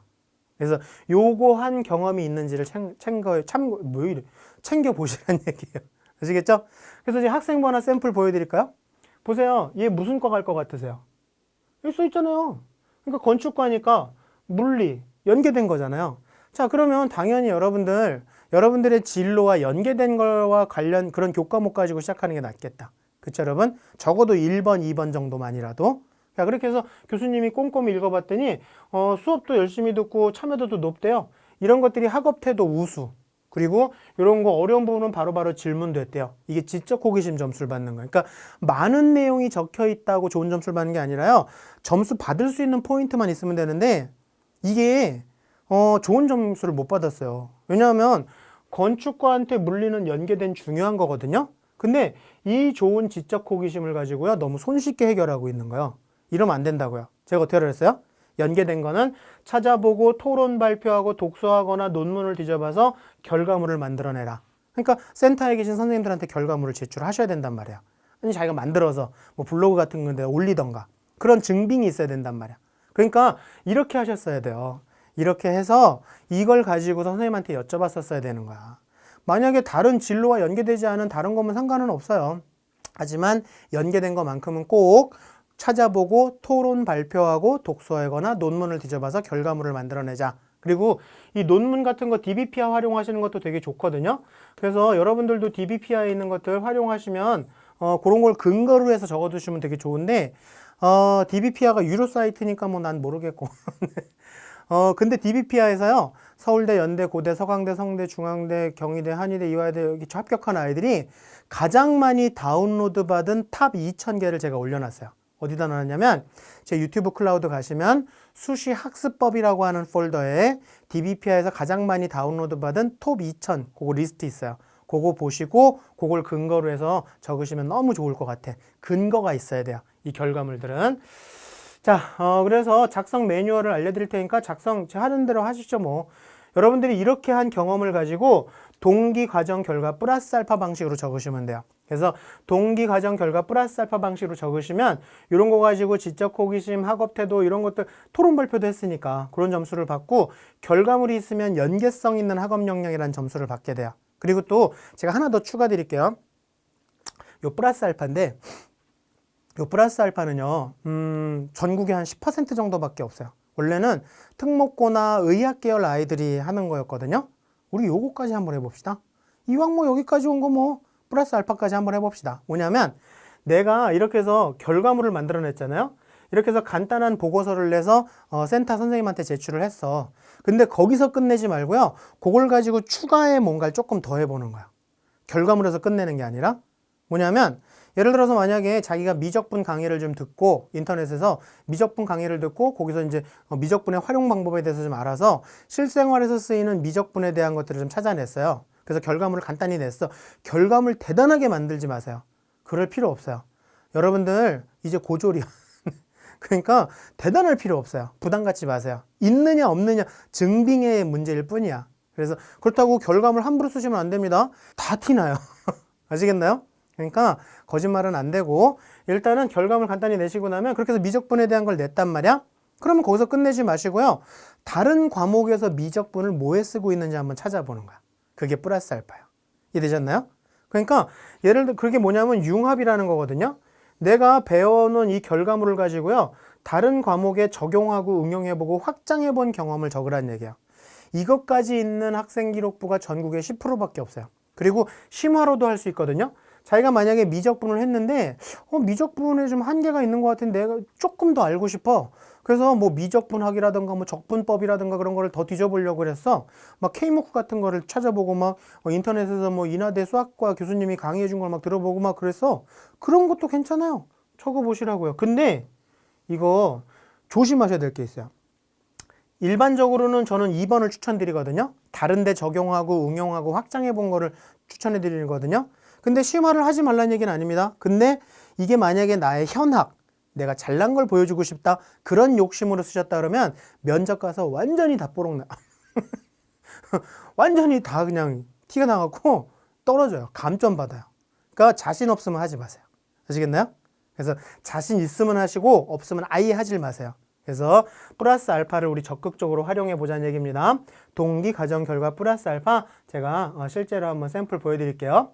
그래서 요거 한 경험이 있는지를 챙겨 보시라는 얘기예요. 아시겠죠? 그래서 이제 학생부 하나 샘플 보여드릴까요? 보세요. 얘 무슨 과 갈 것 같으세요? 여기 써 있잖아요. 그러니까 건축과니까 물리 연계된 거잖아요. 자, 그러면 당연히 여러분들의 진로와 연계된 거와 관련 그런 교과목 가지고 시작하는 게 낫겠다. 그쵸, 여러분? 적어도 1번, 2번 정도만이라도. 자, 그렇게 해서 교수님이 꼼꼼히 읽어봤더니 수업도 열심히 듣고 참여도도 높대요. 이런 것들이 학업태도 우수. 그리고 이런 거 어려운 부분은 바로바로 질문도 했대요. 이게 지적 호기심 점수를 받는 거예요. 그러니까 많은 내용이 적혀 있다고 좋은 점수를 받는 게 아니라요. 점수 받을 수 있는 포인트만 있으면 되는데 이게 좋은 점수를 못 받았어요. 왜냐하면 건축과한테 물리는 연계된 중요한 거거든요. 근데 이 좋은 지적 호기심을 가지고요. 너무 손쉽게 해결하고 있는 거예요. 이러면 안 된다고요. 제가 어떻게 그랬어요? 연계된 거는 찾아보고 토론 발표하고 독서하거나 논문을 뒤져봐서 결과물을 만들어내라. 그러니까 센터에 계신 선생님들한테 결과물을 제출하셔야 된단 말이야. 아니 자기가 만들어서 뭐 블로그 같은 건데 올리던가 그런 증빙이 있어야 된단 말이야. 그러니까 이렇게 하셨어야 돼요. 이렇게 해서 이걸 가지고 선생님한테 여쭤봤었어야 되는 거야. 만약에 다른 진로와 연계되지 않은 다른 거면 상관은 없어요. 하지만 연계된 것만큼은 꼭 찾아보고 토론 발표하고 독서하거나 논문을 뒤져봐서 결과물을 만들어내자. 그리고 이 논문 같은 거 DBPR 활용하시는 것도 되게 좋거든요. 그래서 여러분들도 DBPR에 있는 것들 활용하시면 그런 걸 근거로 해서 적어두시면 되게 좋은데 DBPR가 유료 사이트니까 뭐 난 모르겠고 근데 DBPR에서요 서울대, 연대, 고대, 서강대, 성대, 중앙대, 경희대, 한의대, 이화여대 여기 합격한 아이들이 가장 많이 다운로드 받은 탑 2000개를 제가 올려놨어요. 어디다 놨냐면 제 유튜브 클라우드 가시면 수시 학습법이라고 하는 폴더에 DBPR에서 가장 많이 다운로드 받은 톱 2000 그거 리스트 있어요. 그거 보시고 그걸 근거로 해서 적으시면 너무 좋을 것 같아. 근거가 있어야 돼요. 이 결과물들은. 자, 그래서 작성 매뉴얼을 알려드릴 테니까 작성 하는 대로 하시죠 뭐. 여러분들이 이렇게 한 경험을 가지고 동기 과정 결과 플러스 알파 방식으로 적으시면 돼요. 그래서 동기 과정 결과 플러스 알파 방식으로 적으시면 이런 거 가지고 지적 호기심, 학업 태도 이런 것들 토론 발표도 했으니까 그런 점수를 받고 결과물이 있으면 연계성 있는 학업 역량이라는 점수를 받게 돼요. 그리고 또 제가 하나 더 추가 드릴게요. 요 플러스 알파인데 요 플러스 알파는요 전국에 한 10% 정도밖에 없어요. 원래는 특목고나 의학 계열 아이들이 하는 거였거든요. 우리 요거까지 한번 해봅시다. 이왕 뭐 여기까지 온 거 뭐 플러스 알파까지 한번 해봅시다. 뭐냐면 내가 이렇게 해서 결과물을 만들어냈잖아요. 이렇게 해서 간단한 보고서를 내서 센터 선생님한테 제출을 했어. 근데 거기서 끝내지 말고요. 그걸 가지고 추가에 뭔가를 조금 더 해보는 거야. 결과물에서 끝내는 게 아니라 뭐냐면 예를 들어서 만약에 자기가 미적분 강의를 좀 듣고 인터넷에서 미적분 강의를 듣고 거기서 이제 미적분의 활용 방법에 대해서 좀 알아서 실생활에서 쓰이는 미적분에 대한 것들을 좀 찾아냈어요. 그래서 결과물을 간단히 냈어. 결과물 대단하게 만들지 마세요. 그럴 필요 없어요. 여러분들 이제 고졸이야. 그러니까 대단할 필요 없어요. 부담 갖지 마세요. 있느냐 없느냐 증빙의 문제일 뿐이야. 그래서 그렇다고 결과물 함부로 쓰시면 안 됩니다. 다 티나요. 아시겠나요? 그러니까 거짓말은 안 되고 일단은 결과물 간단히 내시고 나면 그렇게 해서 미적분에 대한 걸 냈단 말이야. 그러면 거기서 끝내지 마시고요. 다른 과목에서 미적분을 뭐에 쓰고 있는지 한번 찾아보는 거야. 그게 플러스 알파예요. 이해되셨나요? 그러니까 예를 들어 그게 뭐냐면 융합이라는 거거든요. 내가 배워놓은 이 결과물을 가지고요. 다른 과목에 적용하고 응용해보고 확장해본 경험을 적으라는 얘기예요. 이것까지 있는 학생 기록부가 전국에 10%밖에 없어요. 그리고 심화로도 할 수 있거든요. 자기가 만약에 미적분을 했는데 미적분에 좀 한계가 있는 것 같은데 내가 조금 더 알고 싶어. 그래서 뭐 미적분학이라든가 뭐 적분법이라든가 그런 거를 더 뒤져보려고 그랬어. 막 K무크 같은 거를 찾아보고 막 인터넷에서 뭐 인하대 수학과 교수님이 강의해 준 걸 막 들어보고 막 그랬어. 그런 것도 괜찮아요. 적어보시라고요. 근데 이거 조심하셔야 될 게 있어요. 일반적으로는 저는 2번을 추천드리거든요. 다른 데 적용하고 응용하고 확장해 본 거를 추천해 드리거든요. 근데 심화를 하지 말라는 얘기는 아닙니다. 근데 이게 만약에 나의 현학, 내가 잘난 걸 보여주고 싶다 그런 욕심으로 쓰셨다 그러면 면접 가서 완전히 다 뽀록나. 완전히 다 그냥 티가 나갖고 떨어져요. 감점 받아요. 그러니까 자신 없으면 하지 마세요. 아시겠나요? 그래서 자신 있으면 하시고 없으면 아예 하질 마세요. 그래서 플러스 알파를 우리 적극적으로 활용해 보자는 얘기입니다. 동기, 과정, 결과 플러스 알파 제가 실제로 한번 샘플 보여드릴게요.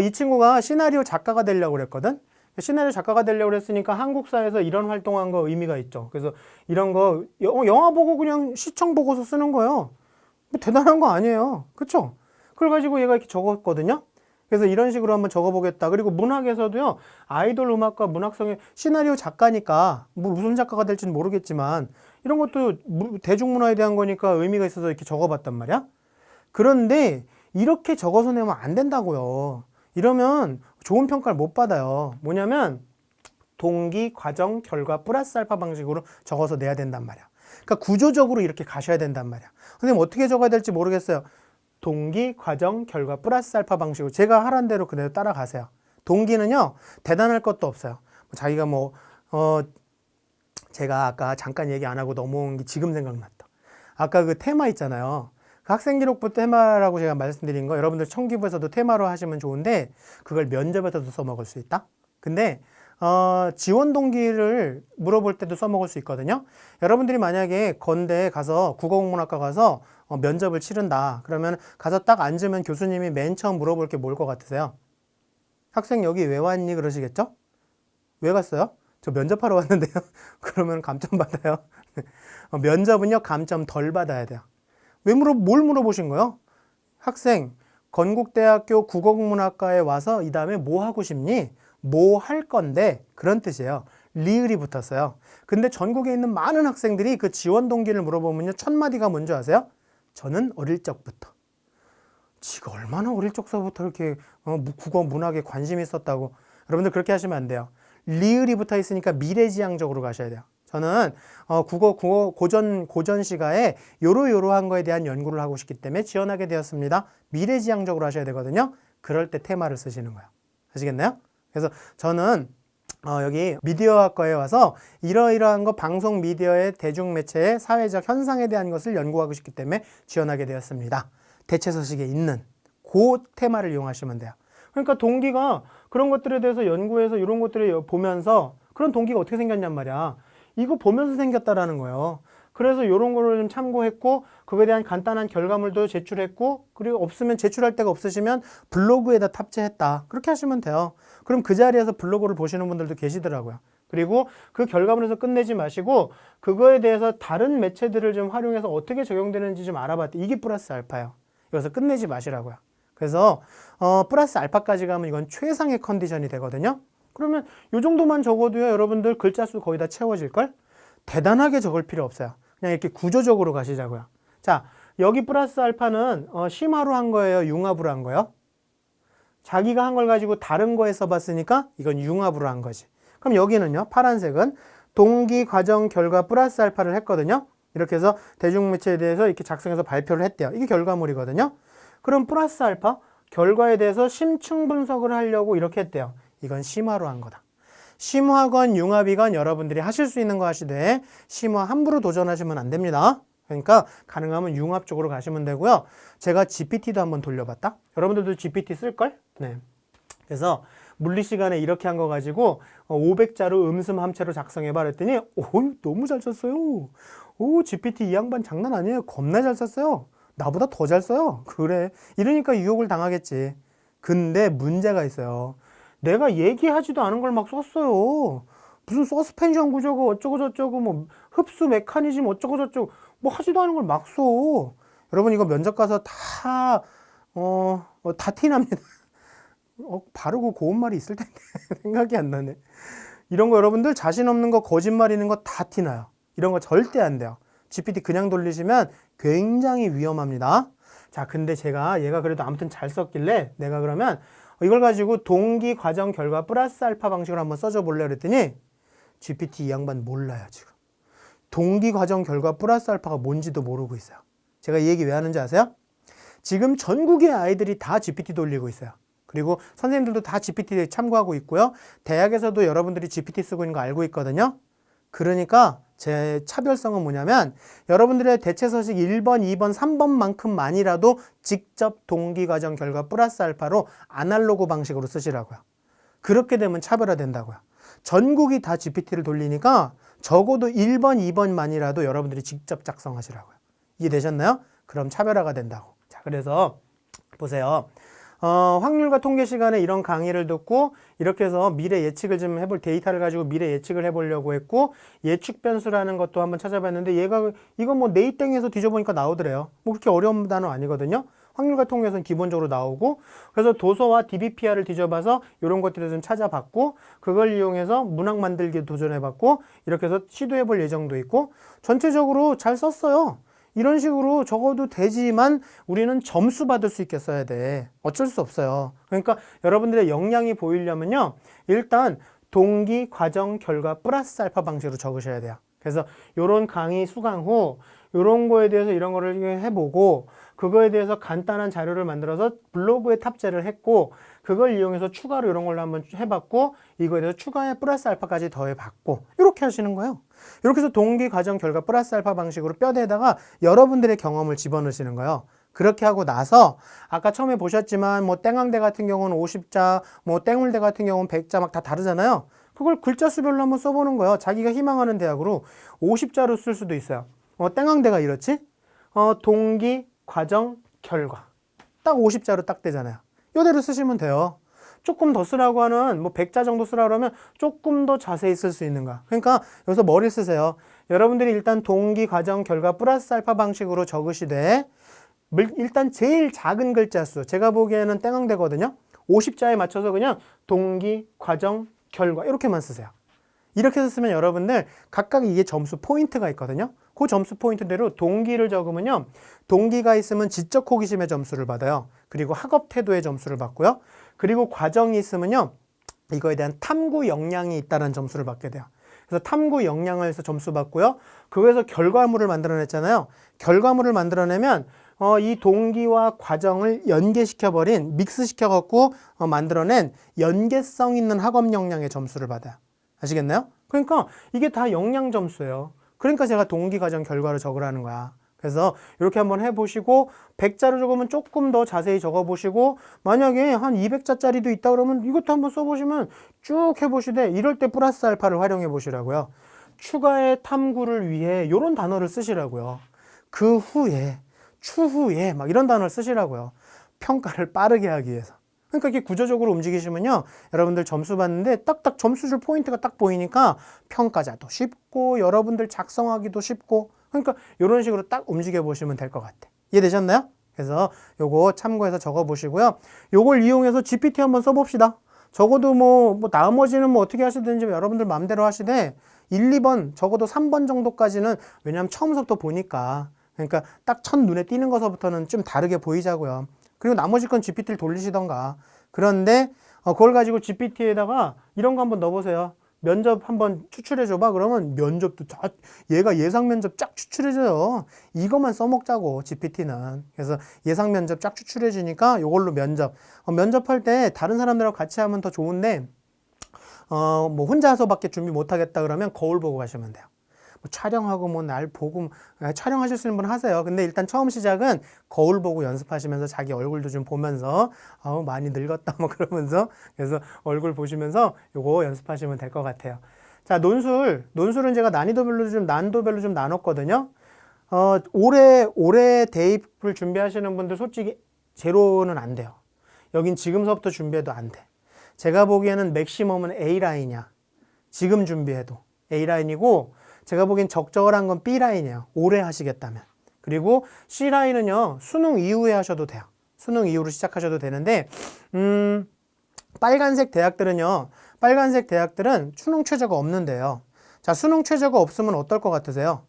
이 친구가 시나리오 작가가 되려고 그랬거든. 시나리오 작가가 되려고 그랬으니까 한국사에서 이런 활동한 거 의미가 있죠. 그래서 이런 거 영화 보고 그냥 시청 보고서 쓰는 거예요. 뭐 대단한 거 아니에요. 그쵸? 그걸 가지고 얘가 이렇게 적었거든요. 그래서 이런 식으로 한번 적어보겠다. 그리고 문학에서도요. 아이돌 음악과 문학성의 시나리오 작가니까 뭐 무슨 작가가 될지는 모르겠지만 이런 것도 대중문화에 대한 거니까 의미가 있어서 이렇게 적어봤단 말이야. 그런데 이렇게 적어서 내면 안 된다고요. 이러면 좋은 평가를 못 받아요. 뭐냐면 동기, 과정, 결과 플러스 알파 방식으로 적어서 내야 된단 말이야. 그러니까 구조적으로 이렇게 가셔야 된단 말이야. 선생님 어떻게 적어야 될지 모르겠어요. 동기, 과정, 결과 플러스 알파 방식으로 제가 하라는 대로 그대로 따라가세요. 동기는요. 대단할 것도 없어요. 자기가 제가 아까 잠깐 얘기 안 하고 넘어온 게 지금 생각났다. 아까 그 테마 있잖아요. 그 학생기록부 테마라고 제가 말씀드린 거 여러분들 청기부에서도 테마로 하시면 좋은데 그걸 면접에서도 써먹을 수 있다. 근데 지원 동기를 물어볼 때도 써먹을 수 있거든요. 여러분들이 만약에 건대에 가서 국어국문학과 가서 면접을 치른다. 그러면 가서 딱 앉으면 교수님이 맨 처음 물어볼 게 뭘 것 같으세요? 학생 여기 왜 왔니? 그러시겠죠? 왜 갔어요? 저 면접하러 왔는데요. 그러면 감점 받아요. 면접은요 감점 덜 받아야 돼요. 뭘 물어보신 거예요? 학생, 건국대학교 국어국문학과에 와서 이 다음에 뭐 하고 싶니? 뭐 할 건데? 그런 뜻이에요. 리을이 붙었어요. 근데 전국에 있는 많은 학생들이 그 지원 동기를 물어보면요. 첫 마디가 뭔지 아세요? 저는 어릴 적부터. 지가 얼마나 어릴 적서부터 이렇게 국어 문학에 관심이 있었다고. 여러분들 그렇게 하시면 안 돼요. 리을이 붙어 있으니까 미래지향적으로 가셔야 돼요. 저는 국어 고전 시가에 요러요러한 거에 대한 연구를 하고 싶기 때문에 지원하게 되었습니다. 미래지향적으로 하셔야 되거든요. 그럴 때 테마를 쓰시는 거예요. 아시겠나요? 그래서 저는 여기 미디어학과에 와서 이러이러한 거 방송 미디어의 대중매체의 사회적 현상에 대한 것을 연구하고 싶기 때문에 지원하게 되었습니다. 대체서식에 있는 그 테마를 이용하시면 돼요. 그러니까 동기가 그런 것들에 대해서 연구해서 이런 것들을 보면서 그런 동기가 어떻게 생겼냔 말이야. 이거 보면서 생겼다라는 거예요. 그래서 이런 거를 좀 참고했고 그거에 대한 간단한 결과물도 제출했고 그리고 없으면 제출할 데가 없으시면 블로그에다 탑재했다. 그렇게 하시면 돼요. 그럼 그 자리에서 블로그를 보시는 분들도 계시더라고요. 그리고 그 결과물에서 끝내지 마시고 그거에 대해서 다른 매체들을 좀 활용해서 어떻게 적용되는지 좀 알아봤대. 이게 플러스 알파예요. 여기서 끝내지 마시라고요. 그래서 플러스 알파까지 가면 이건 최상의 컨디션이 되거든요. 그러면 이 정도만 적어도요, 여러분들 글자 수 거의 다 채워질걸? 대단하게 적을 필요 없어요. 그냥 이렇게 구조적으로 가시자고요. 자, 여기 플러스 알파는 심화로 한 거예요, 융합으로 한 거예요? 자기가 한 걸 가지고 다른 거에 써봤으니까 이건 융합으로 한 거지. 그럼 여기는요, 파란색은 동기, 과정, 결과 플러스 알파를 했거든요. 이렇게 해서 대중매체에 대해서 이렇게 작성해서 발표를 했대요. 이게 결과물이거든요. 그럼 플러스 알파, 결과에 대해서 심층 분석을 하려고 이렇게 했대요. 이건 심화로 한 거다. 심화건 융합이건 여러분들이 하실 수 있는 거 하시되 심화 함부로 도전하시면 안 됩니다. 그러니까 가능하면 융합 쪽으로 가시면 되고요. 제가 GPT도 한번 돌려봤다. 여러분들도 GPT 쓸걸? 네. 그래서 물리 시간에 이렇게 한 거 가지고 500자로 음슴 함체로 작성해봐 그랬더니 너무 잘 썼어요. GPT 이 양반 장난 아니에요. 겁나 잘 썼어요. 나보다 더 잘 써요. 그래. 이러니까 유혹을 당하겠지. 근데 문제가 있어요. 내가 얘기하지도 않은 걸 막 썼어요. 무슨 서스펜션 구조가 어쩌고 저쩌고 뭐 흡수 메커니즘 어쩌고 저쩌고 뭐 하지도 않은 걸 막 써. 여러분 이거 면접 가서 다 티납니다. 바르고 고운 말이 있을 텐데 생각이 안 나네. 이런 거 여러분들 자신 없는 거 거짓말 있는 거 다 티나요. 이런 거 절대 안 돼요. GPT 그냥 돌리시면 굉장히 위험합니다. 자, 근데 얘가 그래도 아무튼 잘 썼길래 내가 그러면 이걸 가지고 동기, 과정, 결과 플러스 알파 방식으로 한번 써줘 볼래 그랬더니 GPT 이 양반 몰라요 지금. 동기, 과정, 결과 플러스 알파가 뭔지도 모르고 있어요. 제가 이 얘기 왜 하는지 아세요? 지금 전국의 아이들이 다 GPT 돌리고 있어요. 그리고 선생님들도 다 GPT 참고하고 있고요. 대학에서도 여러분들이 GPT 쓰고 있는 거 알고 있거든요. 그러니까 제 차별성은 뭐냐면 여러분들의 대체서식 1번, 2번, 3번만큼만이라도 직접 동기, 과정, 결과 플러스 알파로 아날로그 방식으로 쓰시라고요. 그렇게 되면 차별화된다고요. 전국이 다 GPT를 돌리니까 적어도 1번, 2번만이라도 여러분들이 직접 작성하시라고요. 이해되셨나요? 그럼 차별화가 된다고. 자, 그래서 보세요. 확률과 통계 시간에 이런 강의를 듣고 이렇게 해서 미래 예측을 좀 해볼 데이터를 가지고 미래 예측을 해보려고 했고 예측 변수라는 것도 한번 찾아봤는데 이거 뭐 네이땡에서 뒤져보니까 나오더래요. 뭐 그렇게 어려운 단어 아니거든요. 확률과 통계에서는 기본적으로 나오고 그래서 도서와 DBPR을 뒤져봐서 이런 것들을 좀 찾아봤고 그걸 이용해서 문학 만들기 도전해봤고 이렇게 해서 시도해볼 예정도 있고 전체적으로 잘 썼어요. 이런 식으로 적어도 되지만 우리는 점수 받을 수 있게 써야 돼. 어쩔 수 없어요. 그러니까 여러분들의 역량이 보이려면요. 일단 동기, 과정, 결과 플러스 알파 방식으로 적으셔야 돼요. 그래서 이런 강의 수강 후 이런 거에 대해서 이런 거를 해보고 그거에 대해서 간단한 자료를 만들어서 블로그에 탑재를 했고 그걸 이용해서 추가로 이런 걸로 한번 해봤고 이거에 대해서 추가에 플러스 알파까지 더해봤고 이렇게 하시는 거예요. 이렇게 해서 동기, 과정, 결과 플러스 알파 방식으로 뼈대에다가 여러분들의 경험을 집어넣으시는 거예요. 그렇게 하고 나서 아까 처음에 보셨지만 뭐 땡항대 같은 경우는 50자, 뭐 땡울대 같은 경우는 100자 막 다 다르잖아요. 그걸 글자 수별로 한번 써보는 거예요. 자기가 희망하는 대학으로 50자로 쓸 수도 있어요. 땡항대가 이렇지? 동기, 과정, 결과. 딱 50자로 딱 되잖아요. 이대로 쓰시면 돼요. 조금 더 쓰라고 하는 뭐 100자 정도 쓰라고 하면 조금 더 자세히 쓸 수 있는 거야. 그러니까 여기서 머리 쓰세요. 여러분들이 일단 동기, 과정, 결과 플러스 알파 방식으로 적으시되 일단 제일 작은 글자 수 제가 보기에는 땡항대거든요. 50자에 맞춰서 그냥 동기, 과정, 결과 이렇게만 쓰세요. 이렇게 해서 쓰면 여러분들 각각 이게 점수 포인트가 있거든요. 그 점수 포인트대로 동기를 적으면요. 동기가 있으면 지적 호기심의 점수를 받아요. 그리고 학업 태도의 점수를 받고요. 그리고 과정이 있으면요. 이거에 대한 탐구 역량이 있다는 점수를 받게 돼요. 그래서 탐구 역량을 해서 점수 받고요. 그거에서 결과물을 만들어냈잖아요. 결과물을 만들어내면 이 동기와 과정을 연계시켜버린 믹스시켜갖고 만들어낸 연계성 있는 학업 역량의 점수를 받아요. 아시겠나요? 그러니까 이게 다 역량 점수예요. 그러니까 제가 동기, 과정, 결과를 적으라는 거야. 그래서 이렇게 한번 해보시고 100자로 적으면 조금 더 자세히 적어보시고 만약에 한 200자짜리도 있다 그러면 이것도 한번 써보시면 쭉 해보시되 이럴 때 플러스 알파를 활용해 보시라고요. 추가의 탐구를 위해 이런 단어를 쓰시라고요. 그 후에, 추후에 막 이런 단어를 쓰시라고요. 평가를 빠르게 하기 위해서. 그러니까 이렇게 구조적으로 움직이시면요. 여러분들 점수 받는데 딱딱 점수 줄 포인트가 딱 보이니까 평가자도 쉽고 여러분들 작성하기도 쉽고 그러니까 이런 식으로 딱 움직여 보시면 될 것 같아. 이해되셨나요? 그래서 요거 참고해서 적어 보시고요. 요걸 이용해서 GPT 한번 써봅시다. 적어도 뭐 나머지는 뭐 어떻게 하시든지 여러분들 마음대로 하시되 1, 2번, 적어도 3번 정도까지는 왜냐하면 처음부터 보니까 그러니까 딱 첫 눈에 띄는 것부터는 좀 다르게 보이자고요. 그리고 나머지 건 GPT를 돌리시던가. 그런데 그걸 가지고 GPT에다가 이런 거 한번 넣어보세요. 면접 한번 추출해줘봐. 그러면 면접도 얘가 예상 면접 쫙 추출해줘요. 이것만 써먹자고 GPT는. 그래서 예상 면접 쫙 추출해주니까 이걸로 면접할 때 다른 사람들하고 같이 하면 더 좋은데 뭐 혼자서밖에 준비 못하겠다 그러면 거울 보고 가시면 돼요. 뭐 촬영하고 뭐 날 보고 촬영하실 수 있는 분 하세요. 근데 일단 처음 시작은 거울 보고 연습하시면서 자기 얼굴도 좀 보면서 많이 늙었다 뭐 그러면서 그래서 얼굴 보시면서 요거 연습하시면 될 것 같아요. 자, 논술은 제가 난이도별로 좀 나눴거든요. 올해 대입을 준비하시는 분들 솔직히 제로는 안 돼요. 여긴 지금서부터 준비해도 안 돼. 제가 보기에는 맥시멈은 A라인이야. 지금 준비해도 A라인이고 제가 보기엔 적절한 건 B라인이에요. 올해 하시겠다면. 그리고 C라인은요. 수능 이후에 하셔도 돼요. 수능 이후로 시작하셔도 되는데 빨간색 대학들은 수능 최저가 없는데요. 자, 수능 최저가 없으면 어떨 것 같으세요?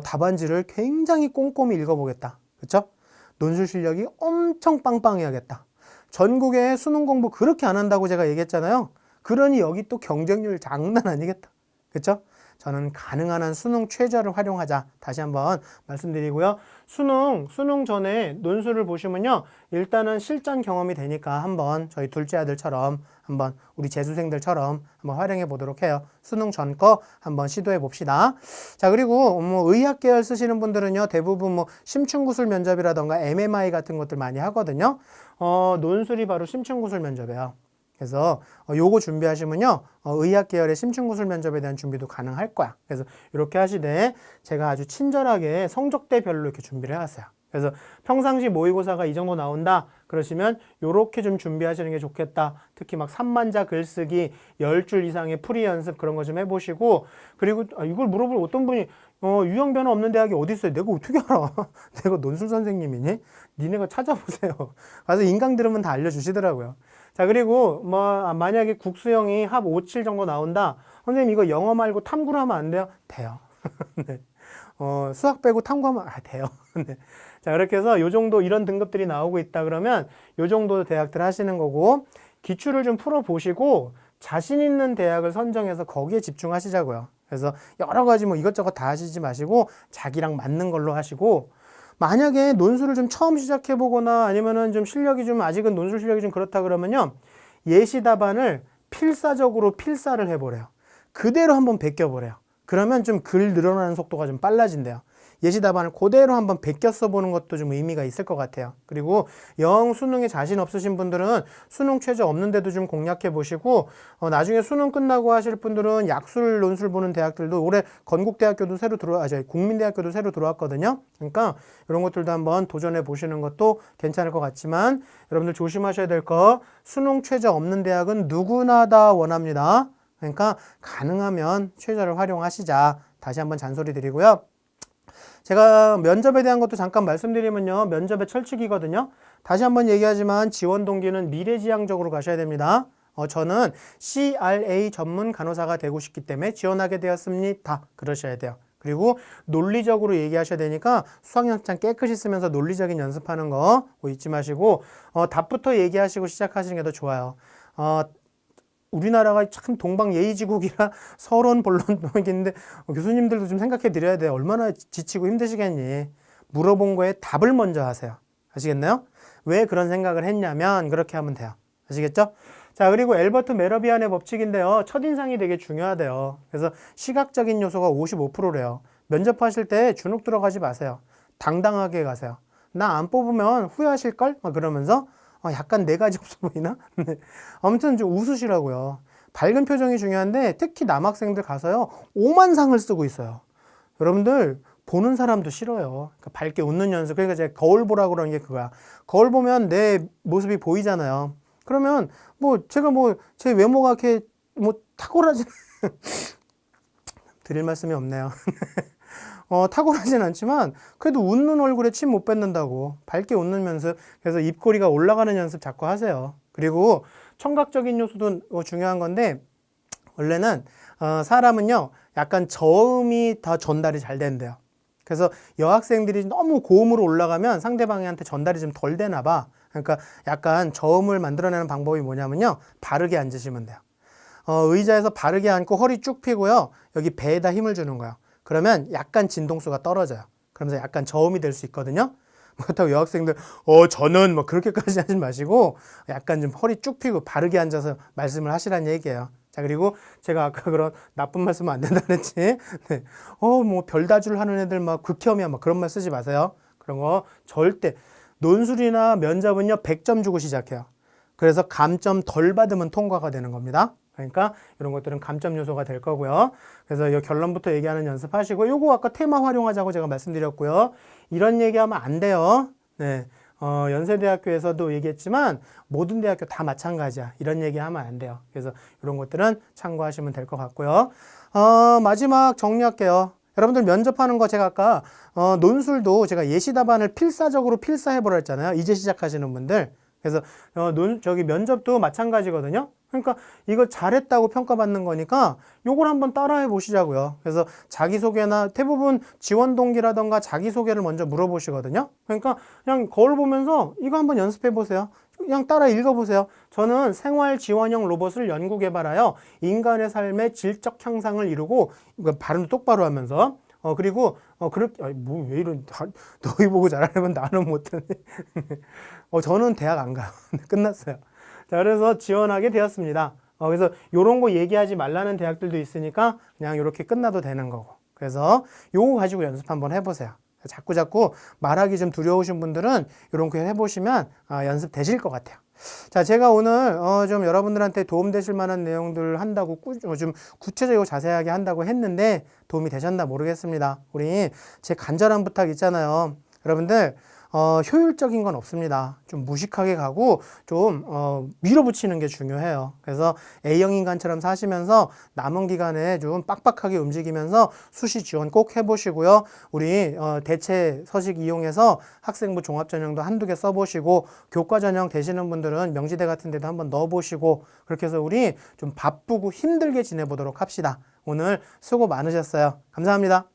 답안지를 굉장히 꼼꼼히 읽어보겠다. 그렇죠? 논술 실력이 엄청 빵빵해야겠다. 전국에 수능 공부 그렇게 안 한다고 제가 얘기했잖아요. 그러니 여기 또 경쟁률 장난 아니겠다. 그렇죠? 저는 가능한 한 수능 최저를 활용하자. 다시 한번 말씀드리고요. 수능 전에 논술을 보시면요. 일단은 실전 경험이 되니까 한번 저희 둘째 아들처럼 한번 우리 재수생들처럼 한번 활용해 보도록 해요. 수능 전 거 한번 시도해 봅시다. 자, 그리고 뭐 의학 계열 쓰시는 분들은요. 대부분 뭐 심층구술 면접이라던가 MMI 같은 것들 많이 하거든요. 논술이 바로 심층구술 면접이에요. 그래서 요거 준비하시면요. 의학 계열의 심층구술 면접에 대한 준비도 가능할 거야. 그래서 이렇게 하시되 제가 아주 친절하게 성적대별로 이렇게 준비를 해왔어요. 그래서 평상시 모의고사가 이 정도 나온다 그러시면 요렇게 좀 준비하시는 게 좋겠다. 특히 막 3만자 글쓰기 10줄 이상의 풀이 연습 그런 거 좀 해보시고 그리고 이걸 물어볼 어떤 분이 유형 변화 없는 대학이 어디 있어요? 내가 어떻게 알아? 내가 논술 선생님이니? 니네가 찾아보세요. 가서 인강 들으면 다 알려주시더라고요. 자, 그리고 뭐 만약에 국수형이 합 57 정도 나온다. 선생님 이거 영어 말고 탐구를 하면 안 돼요? 돼요. 네. 수학 빼고 탐구하면 돼요. 네. 자, 그렇게 해서 요 정도 이런 등급들이 나오고 있다 그러면 요 정도 대학들 하시는 거고 기출을 좀 풀어보시고 자신 있는 대학을 선정해서 거기에 집중하시자고요. 그래서 여러 가지 뭐 이것저것 다 하시지 마시고 자기랑 맞는 걸로 하시고 만약에 논술을 좀 처음 시작해보거나 아니면은 좀 실력이 좀 아직은 논술 실력이 좀 그렇다 그러면요. 예시 답안을 필사적으로 필사를 해보래요. 그대로 한번 베껴보래요. 그러면 좀 글 늘어나는 속도가 좀 빨라진대요. 예시 답안을 그대로 한번 베껴 써보는 것도 좀 의미가 있을 것 같아요. 그리고 영 수능에 자신 없으신 분들은 수능 최저 없는데도 좀 공략해 보시고 나중에 수능 끝나고 하실 분들은 약술 논술 보는 대학들도 올해 건국대학교도 새로 국민대학교도 새로 들어왔거든요. 그러니까 이런 것들도 한번 도전해 보시는 것도 괜찮을 것 같지만 여러분들 조심하셔야 될 거 수능 최저 없는 대학은 누구나 다 원합니다. 그러니까 가능하면 최저를 활용하시자. 다시 한번 잔소리 드리고요. 제가 면접에 대한 것도 잠깐 말씀드리면요. 면접의 철칙이거든요. 다시 한번 얘기하지만 지원 동기는 미래지향적으로 가셔야 됩니다. 저는 CRA 전문 간호사가 되고 싶기 때문에 지원하게 되었습니다. 그러셔야 돼요. 그리고 논리적으로 얘기하셔야 되니까 수학연습장 깨끗이 쓰면서 논리적인 연습하는 거 잊지 마시고 답부터 얘기하시고 시작하시는 게 더 좋아요. 우리나라가 참 동방예의지국이라 서론 본론인데 교수님들도 좀 생각해 드려야 돼요. 얼마나 지치고 힘드시겠니? 물어본 거에 답을 먼저 하세요. 아시겠나요? 왜 그런 생각을 했냐면 그렇게 하면 돼요. 아시겠죠? 자, 그리고 엘버트 메러비안의 법칙인데요. 첫인상이 되게 중요하대요. 그래서 시각적인 요소가 55%래요. 면접하실 때 주눅 들어가지 마세요. 당당하게 가세요. 나 안 뽑으면 후회하실걸? 막 그러면서 약간 네 가지 없어 보이나? 네. 아무튼 좀 웃으시라고요. 밝은 표정이 중요한데 특히 남학생들 가서요. 오만상을 쓰고 있어요. 여러분들 보는 사람도 싫어요. 그러니까 밝게 웃는 연습. 그러니까 제가 거울 보라고 그러는 게 그거야. 거울 보면 내 모습이 보이잖아요. 그러면 뭐 제가 뭐 제 외모가 이렇게 뭐 탁월하지 드릴 말씀이 없네요. 탁월하진 않지만 그래도 웃는 얼굴에 침 못 뱉는다고 밝게 웃는 연습. 그래서 입꼬리가 올라가는 연습 자꾸 하세요. 그리고 청각적인 요소도 중요한 건데 원래는 사람은요 약간 저음이 더 전달이 잘 된대요. 그래서 여학생들이 너무 고음으로 올라가면 상대방한테 전달이 좀 덜 되나 봐. 그러니까 약간 저음을 만들어내는 방법이 뭐냐면요, 바르게 앉으시면 돼요. 의자에서 바르게 앉고 허리 쭉 펴고요, 여기 배에다 힘을 주는 거예요. 그러면 약간 진동수가 떨어져요. 그러면서 약간 저음이 될 수 있거든요. 그렇다고 여학생들 저는 뭐 그렇게까지 하지 마시고 약간 좀 허리 쭉 펴고 바르게 앉아서 말씀을 하시라는 얘기예요. 자, 그리고 제가 아까 그런 나쁜 말씀은 안 된다 그랬지. 네. 뭐 별다줄 하는 애들 막 극혐이야 막 그런 말 쓰지 마세요. 그런 거 절대. 논술이나 면접은요 100점 주고 시작해요. 그래서 감점 덜 받으면 통과가 되는 겁니다. 그러니까 이런 것들은 감점 요소가 될 거고요. 그래서 이 결론부터 얘기하는 연습하시고, 요거 아까 테마 활용하자고 제가 말씀드렸고요. 이런 얘기하면 안 돼요. 네. 연세대학교에서도 얘기했지만 모든 대학교 다 마찬가지야. 이런 얘기하면 안 돼요. 그래서 이런 것들은 참고하시면 될 것 같고요. 마지막 정리할게요. 여러분들 면접하는 거 제가 아까 논술도 제가 예시 답안을 필사적으로 필사해보라 했잖아요. 이제 시작하시는 분들. 그래서 저기 면접도 마찬가지거든요. 그러니까 이거 잘했다고 평가받는 거니까 요걸 한번 따라해 보시자고요. 그래서 자기소개나 대부분 지원 동기라던가 자기소개를 먼저 물어보시거든요. 그러니까 그냥 거울 보면서 이거 한번 연습해 보세요. 그냥 따라 읽어보세요. 저는 생활 지원형 로봇을 연구 개발하여 인간의 삶의 질적 향상을 이루고, 발음도 똑바로 하면서 그리고 그렇게 뭐 왜 이런 너희 보고 잘하려면 나는 못하네. 저는 대학 안 가요. 끝났어요. 자, 그래서 지원하게 되었습니다. 그래서 요런 거 얘기하지 말라는 대학들도 있으니까 그냥 이렇게 끝나도 되는 거고. 그래서 요거 가지고 연습 한번 해보세요. 자꾸 말하기 좀 두려우신 분들은 이런 거 해보시면 연습 되실 것 같아요. 자, 제가 오늘 좀 여러분들한테 도움되실 만한 내용들 한다고 좀 구체적이고 자세하게 한다고 했는데 도움이 되셨나 모르겠습니다. 우리 제 간절한 부탁 있잖아요. 여러분들 효율적인 건 없습니다. 좀 무식하게 가고 좀 밀어붙이는 게 중요해요. 그래서 A형 인간처럼 사시면서 남은 기간에 좀 빡빡하게 움직이면서 수시 지원 꼭 해보시고요. 우리 대체 서식 이용해서 학생부 종합전형도 한두 개 써보시고, 교과전형 되시는 분들은 명지대 같은 데도 한번 넣어보시고, 그렇게 해서 우리 좀 바쁘고 힘들게 지내보도록 합시다. 오늘 수고 많으셨어요. 감사합니다.